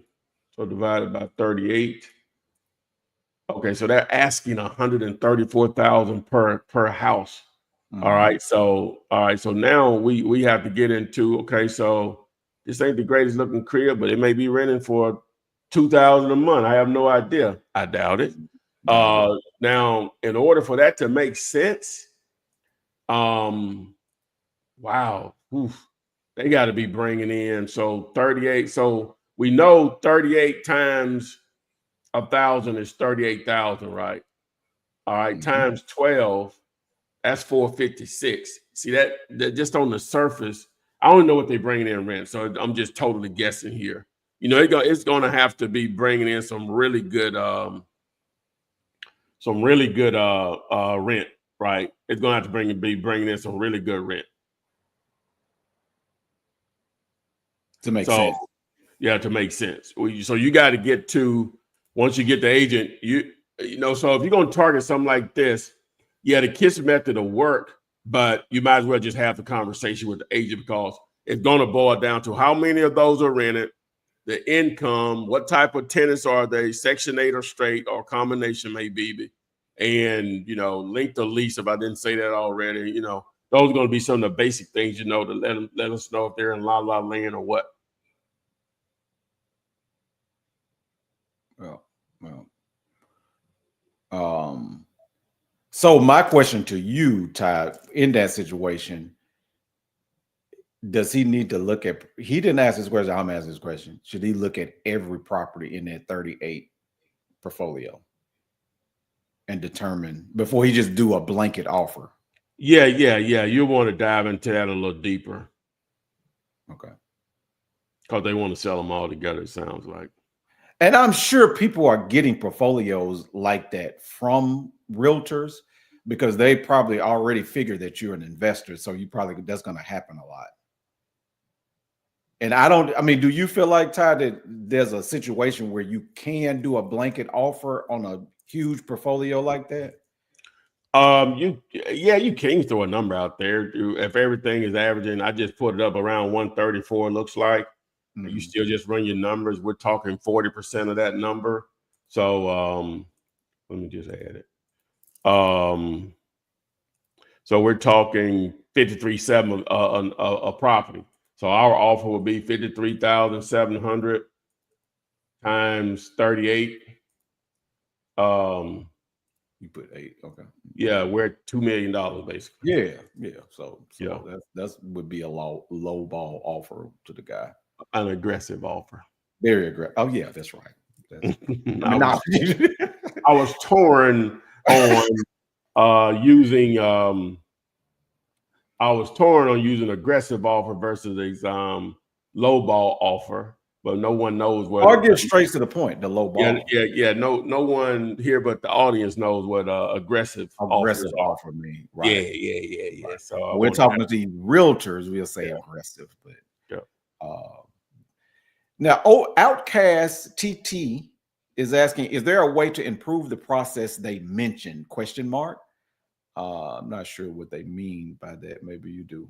So divided by 38. Okay, so they're asking 134,000 per house. Mm-hmm. All right, so now we have to get into, okay, so this ain't the greatest looking crib, but it may be renting for $2,000 a month. I have no idea. I doubt it. Now, in order for that to make sense, wow, they got to be bringing in 38. So we know 38 times 1,000 is 38,000, right? All right, times 12. That's 456. See that just on the surface, I don't know what they're bringing in rent. So I'm just totally guessing here. It's going to have to be bringing in some really good rent, right? It's going to have to be bringing in some really good rent to make sense. Yeah, to make sense. So you got to get to, once you get the agent, so if you're going to target something like this, yeah, the KISS method will work, but you might as well just have the conversation with the agent, because it's going to boil down to how many of those are rented, the income, what type of tenants are they, Section 8 or straight or combination may be, and, length of lease, if I didn't say that already, those are going to be some of the basic things, to let us know if they're in la land or what. So my question to you, Ty, in that situation, does he need to look at, he didn't ask this question, I'm asking this question. Should he look at every property in that 38 portfolio and determine before he just do a blanket offer? Yeah. You want to dive into that a little deeper. Okay. Because they want to sell them all together, it sounds like. And I'm sure people are getting portfolios like that from realtors because they probably already figure that you're an investor. So you probably, that's going to happen a lot. And I mean, do you feel like, Ty, that there's a situation where you can do a blanket offer on a huge portfolio like that? You can throw a number out there. If everything is averaging, I just put it up around 134, it looks like. You still just run your numbers. We're talking 40% of that number. So let me just add it. So we're talking 53.7 a property. So our offer would be 53,700 times 38. You put 8, okay. Yeah, we're at $2 million basically. Yeah. So Yeah. that's would be a low ball offer to the guy. An aggressive offer. Very aggressive. Oh yeah, that's right. That's I was torn on using aggressive offer versus low ball offer, but no one knows what. Or get straight to the point, the low ball. Yeah. No one here but the audience knows what aggressive offer means. Right. Yeah. Right. So we're talking to the realtors, we'll say aggressive, but now Outcast TT is asking, is there a way to improve the process they mentioned? ? I'm not sure what they mean by that. Maybe you do.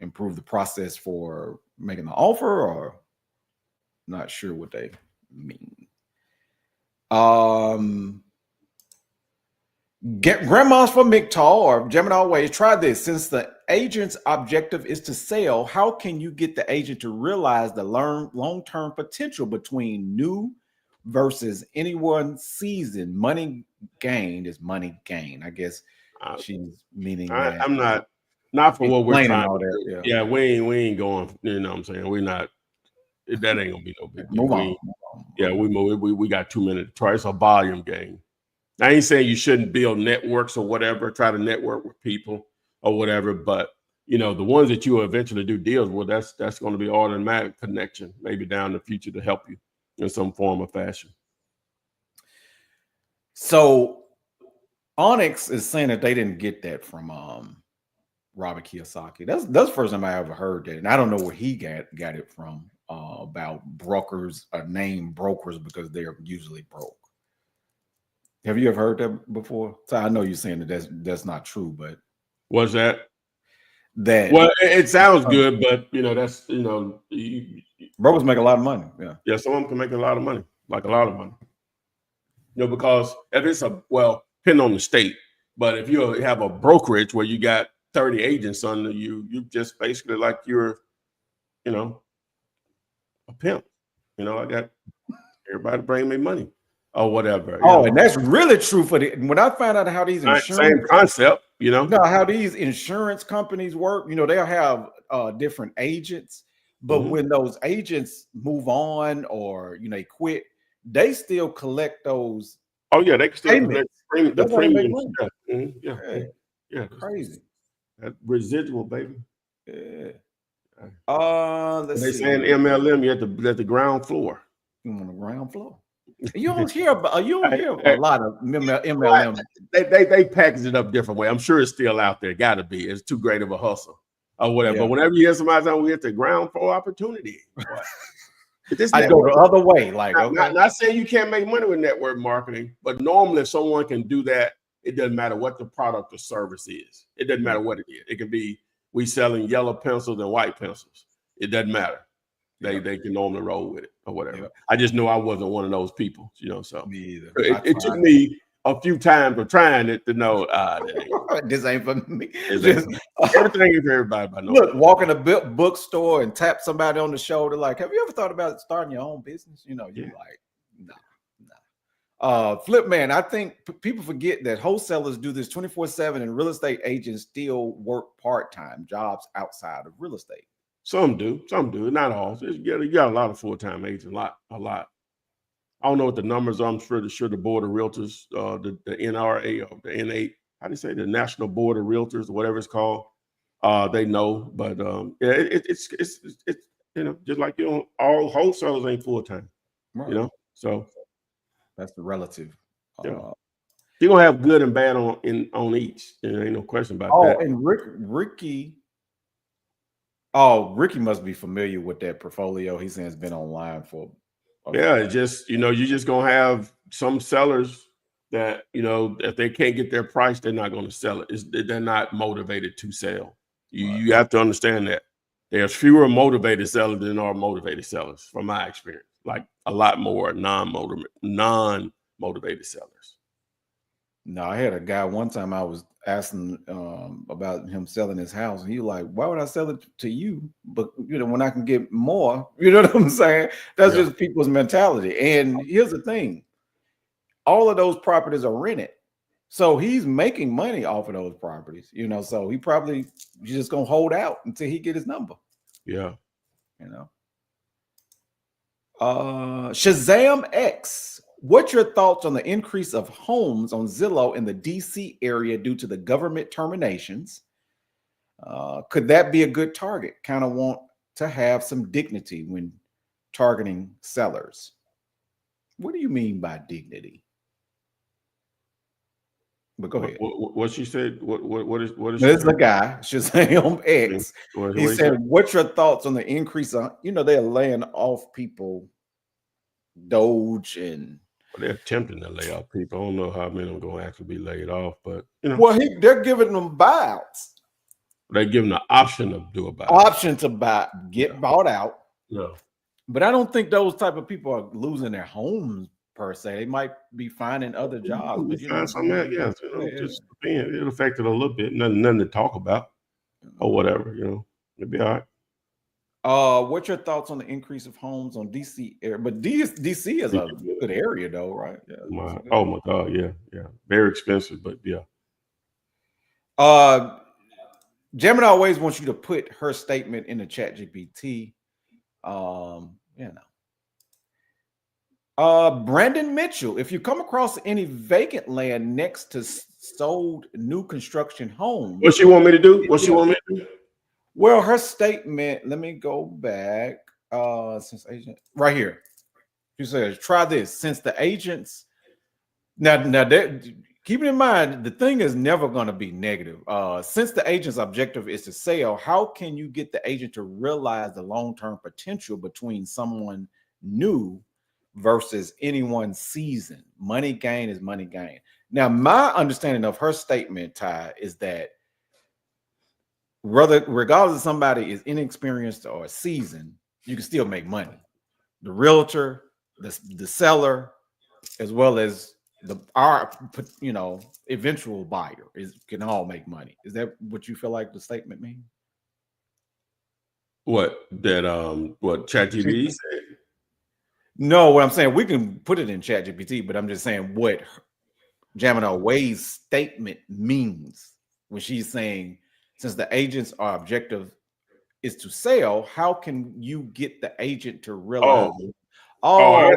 Improve the process for making the offer, or not sure what they mean. Get grandmas from MGTOW or Gemini Ways. Try this. Since the agent's objective is to sell, how can you get the agent to realize the long-term potential between new versus anyone seasoned? Money gained is money gain. I guess she's meaning that. I'm not for what we're trying to do. Yeah, we ain't going. You know what I'm saying? We're not. That ain't gonna be no big deal. We got 2 minutes to try. It's a volume game. I ain't saying you shouldn't build networks or whatever, try to network with people or whatever, but the ones that you eventually do deals with, that's going to be automatic connection, maybe down in the future to help you in some form or fashion. So Onyx is saying that they didn't get that from Robert Kiyosaki. That's the first time I ever heard that, and I don't know where he got it from about brokers or name brokers because they're usually broke. Have you ever heard that before? So I know you're saying that that's not true, but what's that? Well, it sounds good, but that's brokers make a lot of money. Yeah, some of them can make a lot of money, like a lot of money. Because if it's depending on the state, but if you have a brokerage where you got 30 agents under you, you just basically like you're, a pimp. I got everybody bring me money. Or whatever. And that's really true for when I found out how these insurance same concept, how these insurance companies work. They'll have different agents, but when those agents move on or they quit, they still collect those. Oh yeah, they can still collect the premium. Yeah, crazy. That residual, baby. Yeah. They saying MLM, you at the ground floor. On the ground floor. You don't hear a lot of MLM. They package it up different way. I'm sure it's still out there. Got to be. It's too great of a hustle or whatever. Yeah. But whenever you hear somebody saying we at the ground floor opportunity, I go the other way. Not saying you can't make money with network marketing, but normally if someone can do that, it doesn't matter what the product or service is. It doesn't matter what it is. It can be we selling yellow pencils and white pencils. It doesn't matter. They can normally roll with it or whatever. Yeah. I just know I wasn't one of those people, so me either. It took me a few times of trying it to know this ain't for me. Everything is for everybody. By look, walk in a bookstore and tap somebody on the shoulder like, have you ever thought about starting your own business? You're like, nah. Flip man, I think people forget that wholesalers do this 24/7 and real estate agents still work part-time jobs outside of real estate. Some do, not all. You got a lot of full-time agents, a lot. I don't know what the numbers are. I'm sure the Board of Realtors, the NRA or the N8, how do you say, the National Board of Realtors, or whatever it's called, they know. But yeah, it's just like all wholesalers ain't full-time, Right. So that's the relative. Yeah. You're gonna have good and bad on each. There ain't no question about that. And Ricky. Oh, Ricky must be familiar with that portfolio. He's saying it's been online for. Yeah, it's just you're just gonna have some sellers that if they can't get their price, they're not going to sell it. They're not motivated to sell. You have to understand that there's fewer motivated sellers than are motivated sellers, from my experience. Like a lot more non-motivated sellers. No, I had a guy one time I was asking about him selling his house, and he was like, why would I sell it to you? But when I can get more, you know what I'm saying? That's just people's mentality. And here's the thing. All of those properties are rented. So he's making money off of those properties, so he probably just gonna hold out until he get his number. Yeah. Shazam X. What's your thoughts on the increase of homes on Zillow in the DC area due to the government terminations? Could that be a good target? Kind of want to have some dignity when targeting sellers. What do you mean by dignity? But go ahead. What she said? What is? This is the guy, Shazam X. He said, "What's your thoughts on the increase of? They're laying off people, Doge and." They're attempting to lay off people. I don't know how many are going to actually be laid off, but Well, they're giving them buyouts. They're giving the option to do a buyout. Option to get bought out. Yeah. But I don't think those type of people are losing their homes per se. They might be finding other jobs. But find something else, just it affected a little bit. Nothing to talk about or whatever. It'd be all right. What's your thoughts on the increase of homes on DC area? But DC is a good area, though, right? Yeah. Oh my God, yeah, very expensive, but yeah. Gemini always wants you to put her statement in the chat GPT. Brandon Mitchell, if you come across any vacant land next to sold new construction homes, what she want me to do? Well, her statement, let me go back. Since agent right here. She says, try this. Since the agents now that keep it in mind, the thing is never going to be negative. Since the agent's objective is to sell, how can you get the agent to realize the long-term potential between someone new versus anyone seasoned? Money gain is money gain. Now, my understanding of her statement, Ty, is that regardless of somebody is inexperienced or seasoned, you can still make money. The realtor, the seller, as well as our eventual buyer can all make money. Is that what you feel like the statement means? What ChatGPT said? No, what I'm saying, we can put it in ChatGPT, but I'm just saying what Gemini Way's statement means when she's saying, since the agents are objective is to sell, how can you get the agent to realize? I'm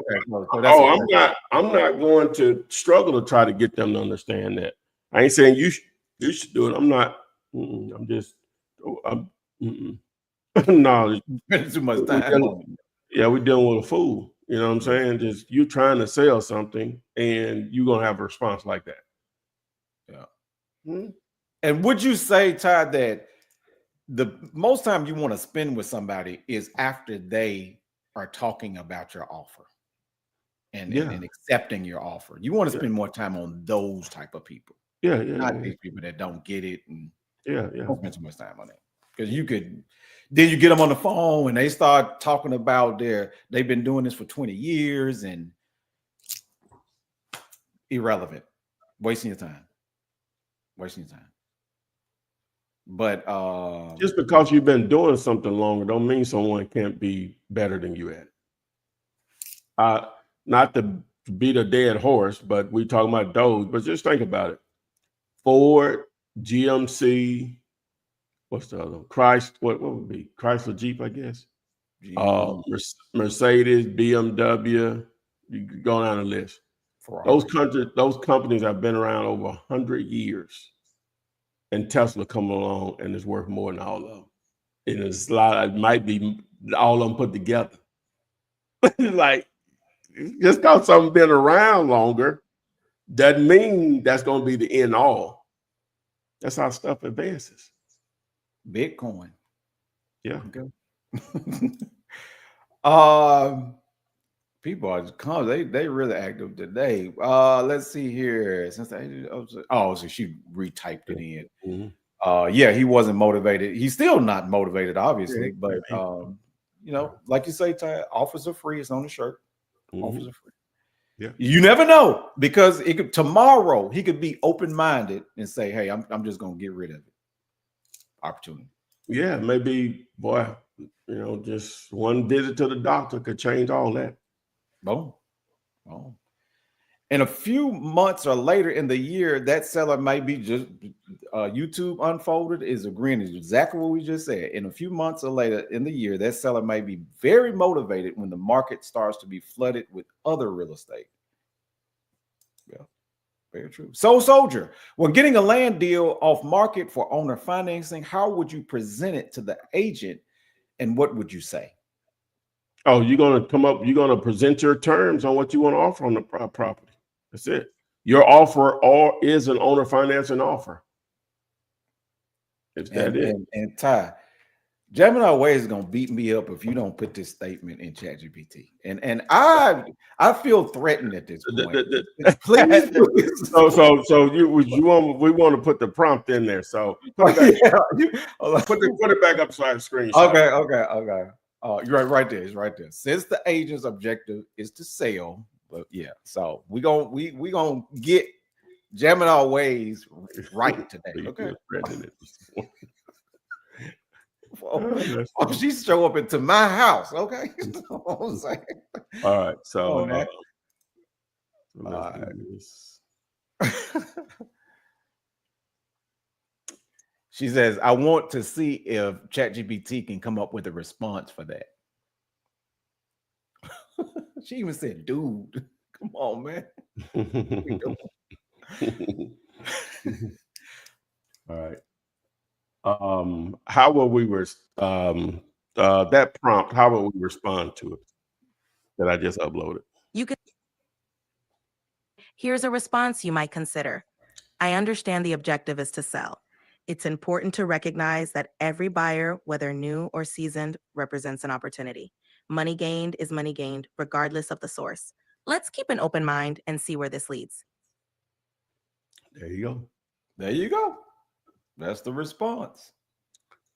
not going to struggle to try to get them to understand that. I ain't saying you should do it. I'm not. I'm just. No, too much time. We're dealing with a fool. You know what I'm saying? Just you trying to sell something, and you're gonna have a response like that. Yeah. Mm-hmm. And would you say, Todd, that the most time you want to spend with somebody is after they are talking about your offer and accepting your offer? You want to spend more time on those type of people. Not these people that don't get it and don't spend too much time on it. Because you get them on the phone and they start talking about they've been doing this for 20 years and irrelevant. Wasting your time. But just because you've been doing something longer don't mean someone can't be better than you at it. Not to to beat a dead horse, but we talking about those. But just think about it: Ford, GMC, what's the other one? What would be Chrysler, Jeep, I guess. Mercedes, BMW. You could go down the list. Ferrari. Those companies have been around over 100 years, and Tesla come along and it's worth more than all of them. And it's a lot. It might be all of them put together. Like, just because something been around longer doesn't mean that's going to be the end all. That's how stuff advances. Bitcoin. Yeah. Okay. People are just they really active today. Let's see here. Since so she retyped it in. Mm-hmm. Yeah, he wasn't motivated. He's still not motivated, obviously, but you know, like you say, Ty, offers are free. It's on the shirt. Mm-hmm. Offers are free. Yeah. You never know, because tomorrow he could be open-minded and say, hey, I'm just gonna get rid of it. Opportunity. Yeah, maybe, boy, just one visit to the doctor could change all that. Boom. Oh. And a few months or later in the year, that seller might be just YouTube Unfolded is agreeing to exactly what we just said. In a few months or later in the year, that seller might be very motivated when the market starts to be flooded with other real estate. Yeah, very true. So, Soldier, when getting a land deal off market for owner financing, how would you present it to the agent, and what would you say? Oh, you're going to present your terms on what you want to offer on the property. That's it. Your offer is an owner financing offer. It's that it. And Ty, Gemini Way is going to beat me up if you don't put this statement in ChatGPT. And I feel threatened at this point. Please. We want to put the prompt in there. So put it back up so I can screenshot. Okay. You're right there. It's right there. Since the agent's objective is to sell, but yeah, so we gonna get Gemini Ways right today. Okay. She show up into my house. Okay. All right. So she says, I want to see if ChatGPT can come up with a response for that. She even said, dude, come on, man. All right. How will we that prompt, how will we respond to it that I just uploaded? Here's a response you might consider. I understand the objective is to sell. It's important to recognize that every buyer, whether new or seasoned, represents an opportunity. Money gained is money gained, regardless of the source. Let's keep an open mind and see where this leads. There you go. There you go. That's the response.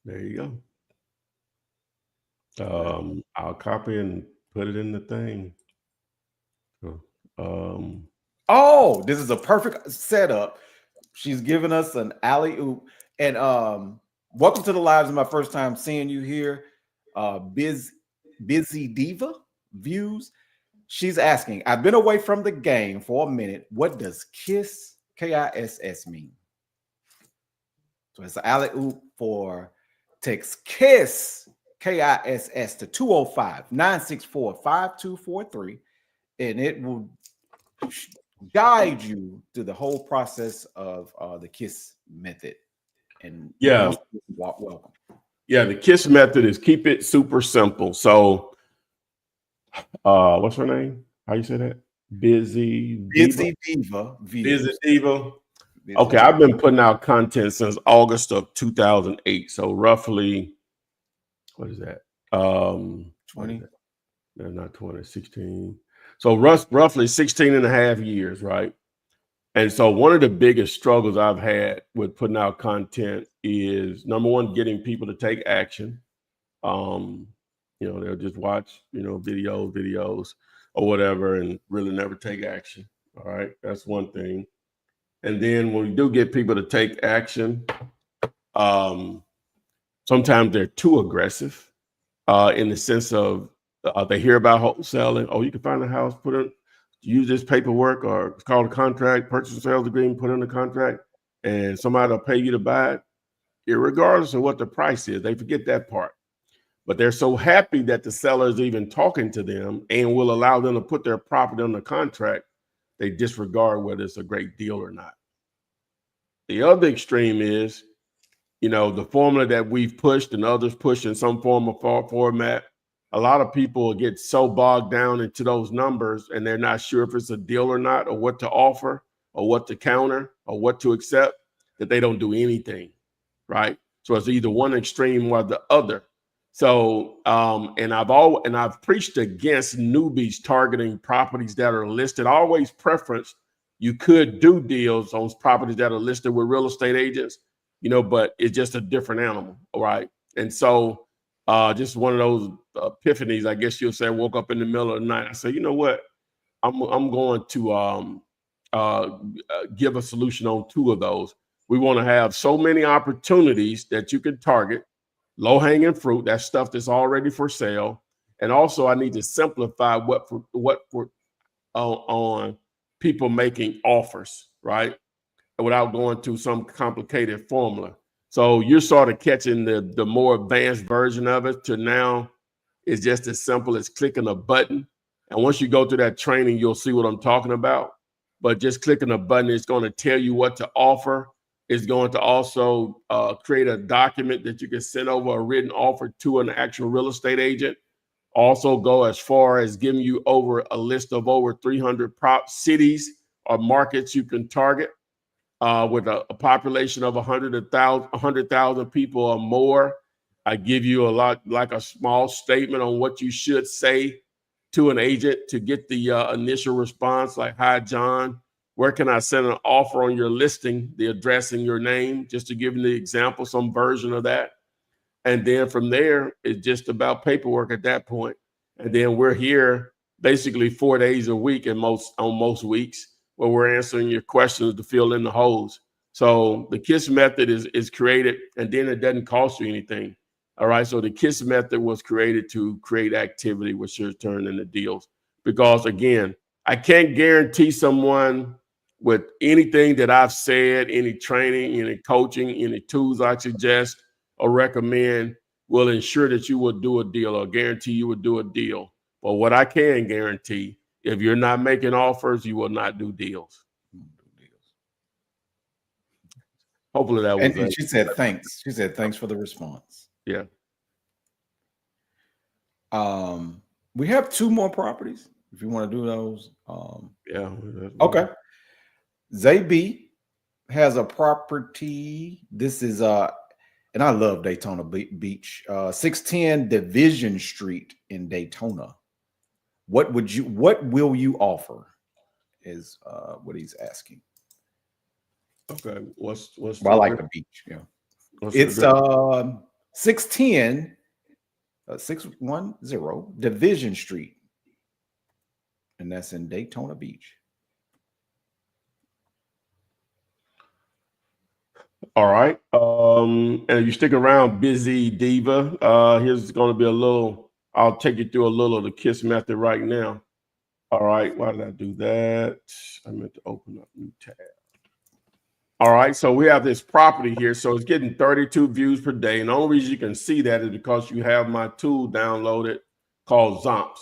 There you go. I'll copy and put it in the thing. Oh, this is a perfect setup. She's giving us an alley-oop. And welcome to the lives. Of my first time seeing you here. Busy Diva Views. She's asking, I've been away from the game for a minute. What does KISS, K-I-S-S, mean? So it's an alley-oop for text KISS, K-I-S-S to 205-964-5243. And it will guide you through the whole process of the KISS method. And yeah, welcome. Yeah, the KISS method is keep it super simple. So, what's her name? How you say that? Busy Diva. Okay, I've been putting out content since August of 2008. So roughly, what is that? 20? No, not 20, 16. So roughly 16 and a half years, right? And so one of the biggest struggles I've had with putting out content is, number one, getting people to take action. They'll just watch, videos or whatever and really never take action. All right. That's one thing. And then when we do get people to take action, sometimes they're too aggressive in the sense of they hear about wholesaling. Oh, you can find a house, use this paperwork, or it's called a contract, purchase and sales agreement, put in the contract, and somebody will pay you to buy it, irregardless of what the price is. They forget that part. But they're so happy that the seller is even talking to them and will allow them to put their property on the contract, they disregard whether it's a great deal or not. The other extreme is, the formula that we've pushed and others push in some form of format. A lot of people get so bogged down into those numbers and they're not sure if it's a deal or not, or what to offer, or what to counter, or what to accept, that they don't do anything, right? So it's either one extreme or the other. So, and I've preached against newbies targeting properties that are listed. I always preference, you could do deals on properties that are listed with real estate agents, but it's just a different animal, right? And so, just one of those epiphanies, I guess you'll say. I woke up in the middle of the night. I said, you know what? I'm going to give a solution on two of those. We want to have so many opportunities that you can target, low hanging fruit, that stuff that's already for sale. And also, I need to simplify on people making offers, right? Without going to some complicated formula. So you're sort of catching the more advanced version of it, to now it's just as simple as clicking a button. And once you go through that training, you'll see what I'm talking about. But just clicking a button is going to tell you what to offer. It's going to also create a document that you can send over a written offer to an actual real estate agent. Also go as far as giving you over a list of over 300 cities or markets you can target. With a population of 100,000 people or more. I give you a lot, like a small statement on what you should say to an agent to get the initial response, like, hi, John, where can I send an offer on your listing, the address and your name, just to give you the example, some version of that. And then from there, it's just about paperwork at that point. And then we're here basically 4 days a week on most weeks, where we're answering your questions to fill in the holes. So the KISS method is created, and then it doesn't cost you anything. All right. So the KISS method was created to create activity, which should turn into deals. Because again, I can't guarantee someone with anything that I've said, any training, any coaching, any tools I suggest or recommend will ensure that you will do a deal, or guarantee you will do a deal. But what I can guarantee, if you're not making offers, you will not do deals. Hopefully that was. And she said thanks. She said thanks for the response. Yeah. We have 2 more properties if you want to do those. Yeah. Okay. ZB has a property. This is and I love Daytona Beach, 610 Division Street in Daytona. What will you offer? Is what he's asking. Okay. What's well, I like the beach. Yeah. It's 610 610 Division Street. And that's in Daytona Beach. All right. And you stick around, Busy Diva. Here's going to be I'll take you through a little of the KISS method right now. All right. Why did I do that? I meant to open up new tab. All right. So we have this property here. So it's getting 32 views per day. And the only reason you can see that is because you have my tool downloaded called Zomps.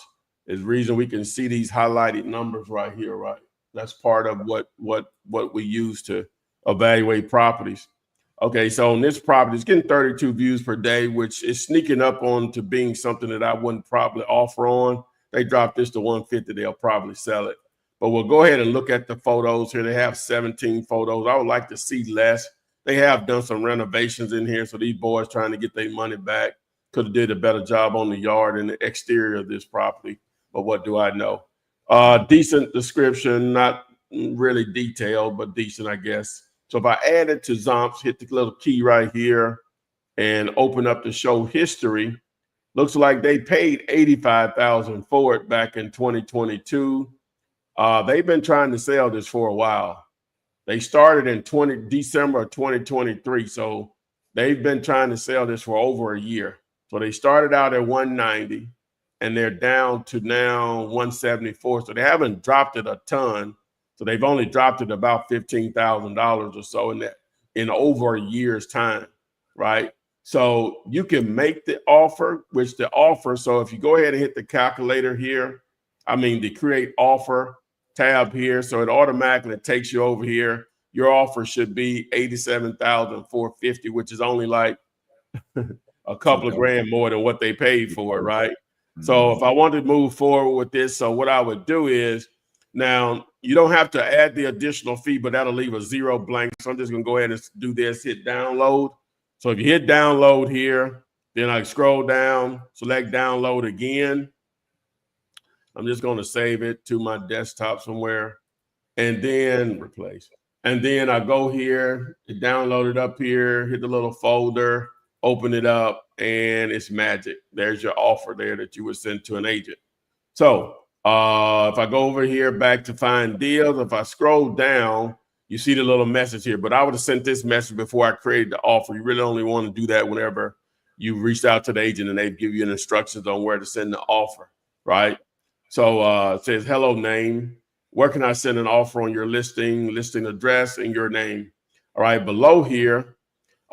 Is the reason we can see these highlighted numbers right here, right? That's part of what we use to evaluate properties. Okay, so on this property, it's getting 32 views per day, which is sneaking up on to being something that I wouldn't probably offer on. They drop this to 150, they'll probably sell it. But we'll go ahead and look at the photos here. They have 17 photos. I would like to see less. They have done some renovations in here, so these boys trying to get their money back could have did a better job on the yard and the exterior of this property. But what do I know? Decent description, not really detailed, but decent, I guess. So if I add it to Zomps, hit the little key right here and open up the show history, looks like they paid $85,000 for it back in 2022. They've been trying to sell this for a while. They started in December of 2023. So they've been trying to sell this for over a year. So they started out at 190. and they're down to now 174. So they haven't dropped it a ton. So they've only dropped it about $15,000 or so in over a year's time, right? So you can make the offer, so if you go ahead and hit the calculator here, the create offer tab here, so it automatically takes you over here. Your offer should be $87,450, which is only like a couple of grand more than what they paid for it, right? So if I wanted to move forward with this, so what I would do is, now you don't have to add the additional fee, but that'll leave a zero blank. So I'm just gonna go ahead and do this, hit download. So if you hit download here, then I scroll down, select download again. I'm just gonna save it to my desktop somewhere, and then replace. And then I go here, download it up here, hit the little folder, open it up, and it's magic. There's your offer there that you would send to an agent. So if I go over here back to find deals, if I scroll down, you see the little message here, but I would have sent this message before I created the offer. You really only want to do that whenever you reached out to the agent and they give you instructions on where to send the offer, right? So it says, hello name. Where can I send an offer on your listing address, and your name? All right, below here,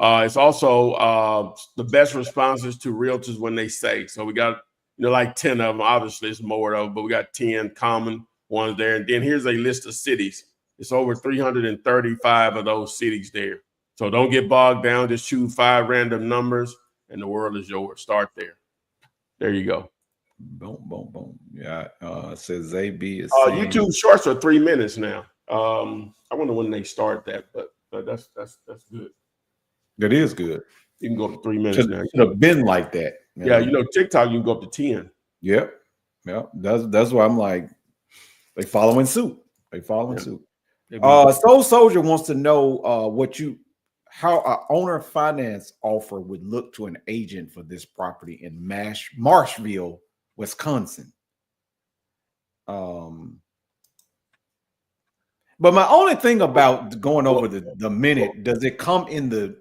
it's also the best responses to realtors when they say. So we got, like 10 of them. Obviously, it's more of them, but we got 10 common ones there. And then here's a list of cities. It's over 335 of those cities there. So don't get bogged down. Just choose 5 random numbers, and the world is yours. Start there. There you go. Boom, boom, boom. Yeah. It says AB is YouTube shorts are 3 minutes now. I wonder when they start that, but that's good. That is good. You can go up to 3 minutes now. Should have been like that. Yeah, TikTok, you can go up to 10. Yep. That's why I'm like, they following suit. Suit. Soul Soldier wants to know how an owner finance offer would look to an agent for this property in Marshville, Wisconsin. But my only thing about going over the minute, does it come in the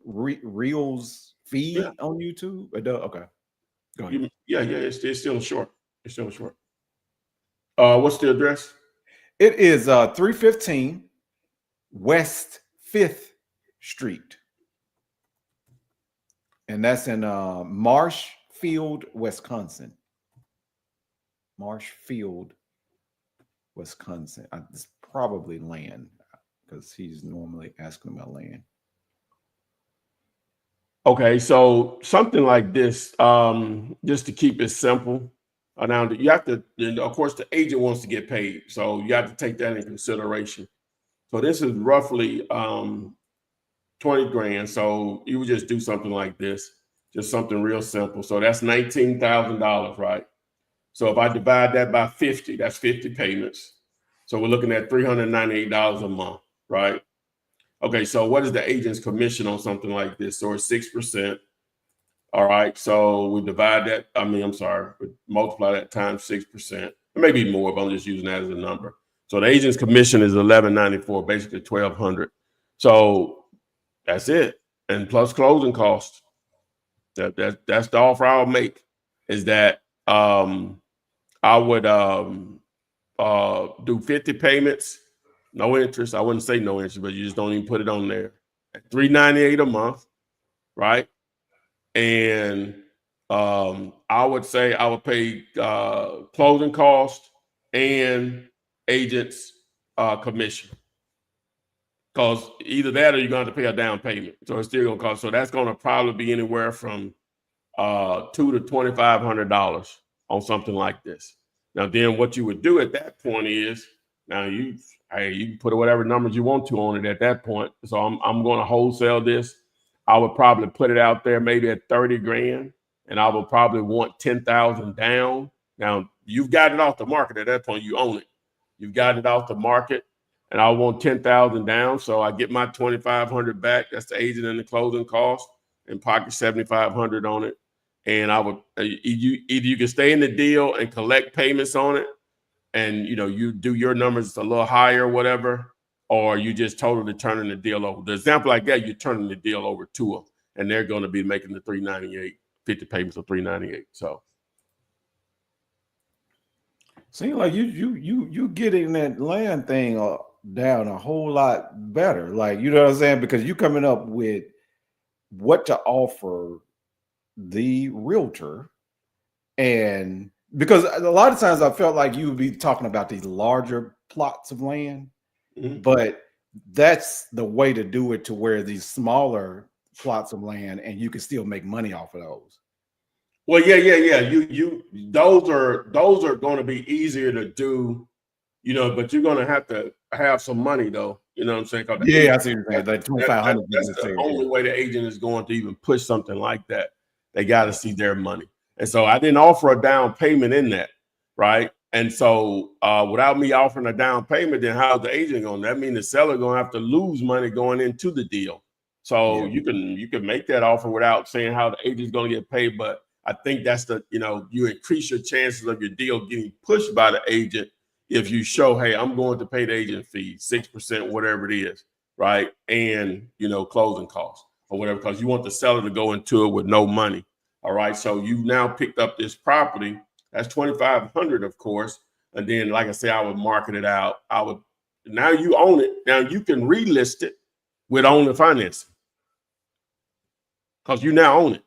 Reels feed on YouTube? It does. Okay. Go ahead. It's still short. What's the address? It is 315 West 5th Street. And that's in Marshfield, Wisconsin. Marshfield, Wisconsin. It's probably land, because he's normally asking about land. Okay, so something like this, just to keep it simple. Now you have to, of course, the agent wants to get paid, so you have to take that in consideration. So this is roughly 20 grand. So you would just do something like this, just something real simple. So that's $19,000, right? So if I divide that by 50, that's 50 payments. So we're looking at $398 a month, right? Okay, so what is the agent's commission on something like this? So it's 6%. All right, so we divide that. We multiply that times 6%. It may be more, but I'm just using that as a number. So the agent's commission is $1,194, basically $1,200. So that's it, and plus closing costs. That's the offer I'll make. Is that I would do 50 payments, no interest. I wouldn't say no interest, but you just don't even put it on there. At $398 a month, right? And I would say I would pay closing costs and agents commission, because either that or you're going to have to pay a down payment. So it's still going to cost. So that's going to probably be anywhere from $200 to $2,500 on something like this. Now, then what you would do at that point is, now you can put whatever numbers you want to on it at that point. So I'm going to wholesale this. I would probably put it out there maybe at 30 grand, and I would probably want 10,000 down. Now you've got it off the market at that point. You own it. You've got it off the market, and I want 10,000 down. So I get my 2,500 back. That's the agent and the closing cost, and pocket 7,500 on it. And I would either you can stay in the deal and collect payments on it, and you do your numbers a little higher or whatever, or you just totally turning the deal over. The example like that, you're turning the deal over to them, and they're going to be making the $398, 50 payments of $398. So Seems like you getting that land thing down a whole lot better. Like, you know what I'm saying? Because you coming up with what to offer the realtor. And because a lot of times I felt like you would be talking about these larger plots of land, but that's the way to do it, to where these smaller plots of land and you can still make money off of those. Well, yeah. Those are going to be easier to do, you know, but you're going to have some money though. You know what I'm saying? Yeah, I see what you're saying. Like 2,500. That's the only way the agent is going to even push something like that. They got to see their money. And so I didn't offer a down payment in that, right? And so without me offering a down payment, then how's the agent going? That means the seller going to have to lose money going into the deal. So you can make that offer without saying how the agent's going to get paid. But I think that's you increase your chances of your deal getting pushed by the agent if you show, hey, I'm going to pay the agent fee, 6%, whatever it is, right? And, closing costs or whatever, because you want the seller to go into it with no money. All right. So you've now picked up this property. That's $2,500, of course. And then, like I say, I would market it out. Now you own it. Now you can relist it with owner financing because you now own it.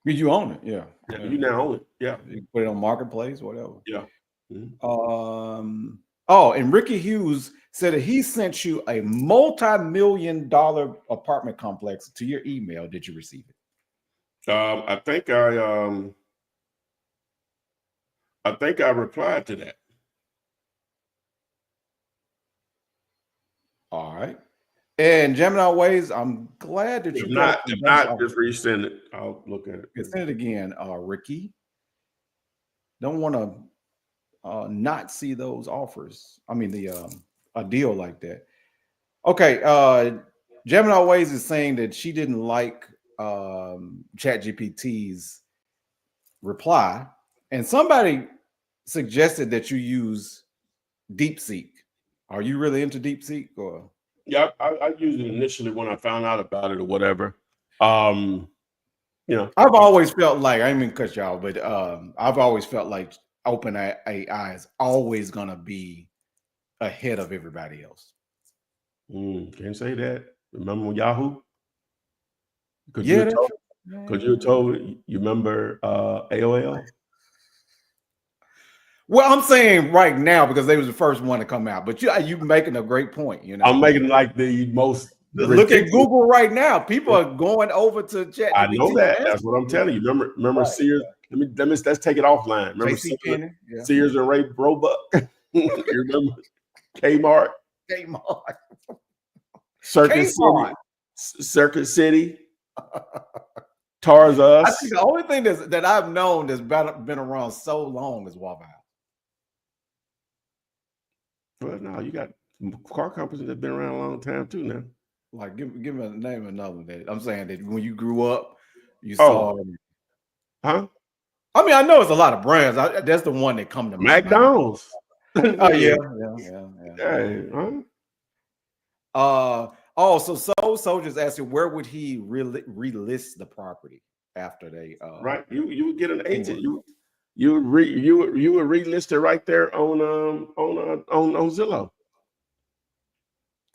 You own it, yeah. You now own it, yeah. You can put it on marketplace, whatever. Yeah. And Ricky Hughes said that he sent you a multi-million-dollar apartment complex to your email. Did you receive it? I think I replied to that. All right. And Gemini Ways, I'm glad that you if not, just resend it. I'll look at it. Send it again, Ricky. Don't want to not see those offers. I mean, a deal like that. Okay. Gemini Ways is saying that she didn't like ChatGPT's reply, and somebody suggested that you use DeepSeek. Are you really into DeepSeek, or? Yeah, I used it initially when I found out about it or whatever. I've always felt like, I didn't mean to cut y'all, but I've always felt like OpenAI is always gonna be ahead of everybody else. Can't say that. Remember Yahoo? Could you have told you remember AOL? Well, I'm saying right now because they was the first one to come out, but you making a great point. I'm making like the most. Look at Google right now. People are going over to ChatGPT. I know that. That's what I'm telling you. Remember right. Sears? Let's take it offline. Remember Sears and Ray Roebuck? You remember Kmart? Circuit City. Tars Us. I think the only thing that I've known that's been around so long is Waffle House. Well, no, you got car companies that have been around a long time too now. Like, give me a name another that I'm saying that when you grew up, you saw. Huh? I mean, I know it's a lot of brands. That's the one that come to mind. McDonald's. Oh yeah. So Soldier's asking, where would he relist the property after they? Right, you would get an agent. You would relist it right there on Zillow.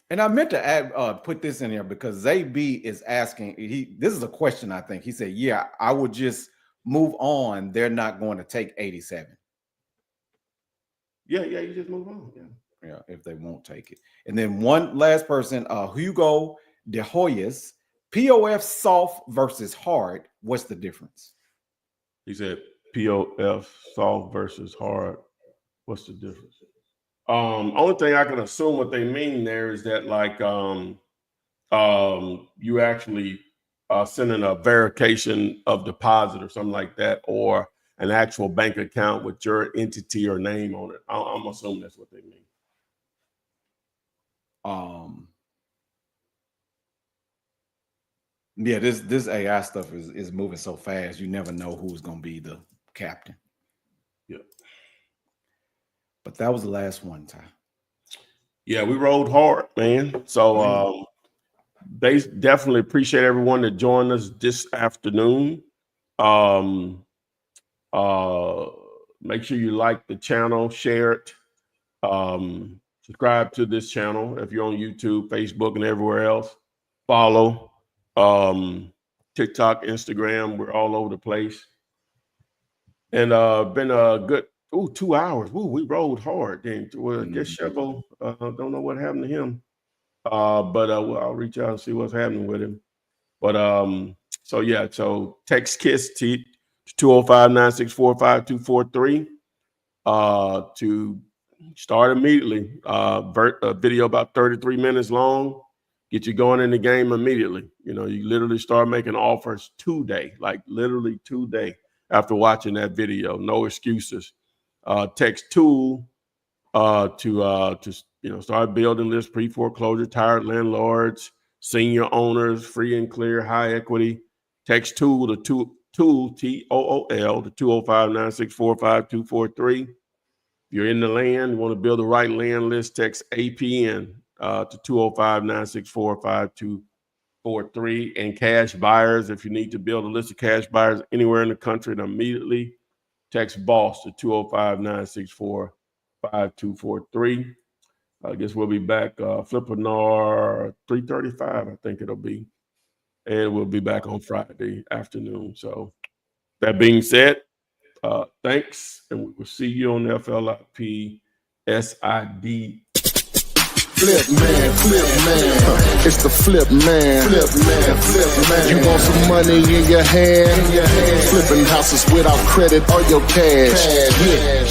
And I meant to add put this in here because ZB is asking. This is a question. I think he said, "Yeah, I would just move on. They're not going to take 87." Yeah, you just move on. Yeah, if they won't take it. And then one last person, Hugo De Hoyas, POF soft versus hard. What's the difference? He said POF soft versus hard. What's the difference? Only thing I can assume what they mean there is that like you actually sending a verification of deposit or something like that, or an actual bank account with your entity or name on it. I'm assuming that's what they mean. Yeah, this AI stuff is moving so fast. You never know who's gonna be the captain. Yeah. But that was the last one, Ty. Yeah, we rode hard, man. So they definitely appreciate everyone that joined us this afternoon. Make sure you like the channel, share it, subscribe to this channel if you're on YouTube, Facebook, and everywhere else. Follow TikTok, Instagram. We're all over the place. And been a good 2 hours. Ooh, we rolled hard. Then well, I guess Chevo, don't know what happened to him. But well, I'll reach out and see what's happening with him. But so yeah, so text KISS to 205-964-5243 to start immediately. A video about 33 minutes long. Get you going in the game immediately. You know, you literally start making offers today, like literally today after watching that video. No excuses. Text TOOL to start building lists, pre-foreclosure, tired landlords, senior owners, free and clear, high equity. Text TOOL to TOOL, TOOL, to 205-964-5243. If you're in the land, you want to build the right land list, text APN to 205-964-5243. And cash buyers, if you need to build a list of cash buyers anywhere in the country, immediately text BOSS to 205-964-5243. I guess we'll be back Flippenar 3:35, I think it'll be. And we'll be back on Friday afternoon. So that being said, thanks, and we will see you on the FLIP SID. Flip man, it's the flip man. You want some money in your hand? Flipping houses without credit or your cash. Yeah.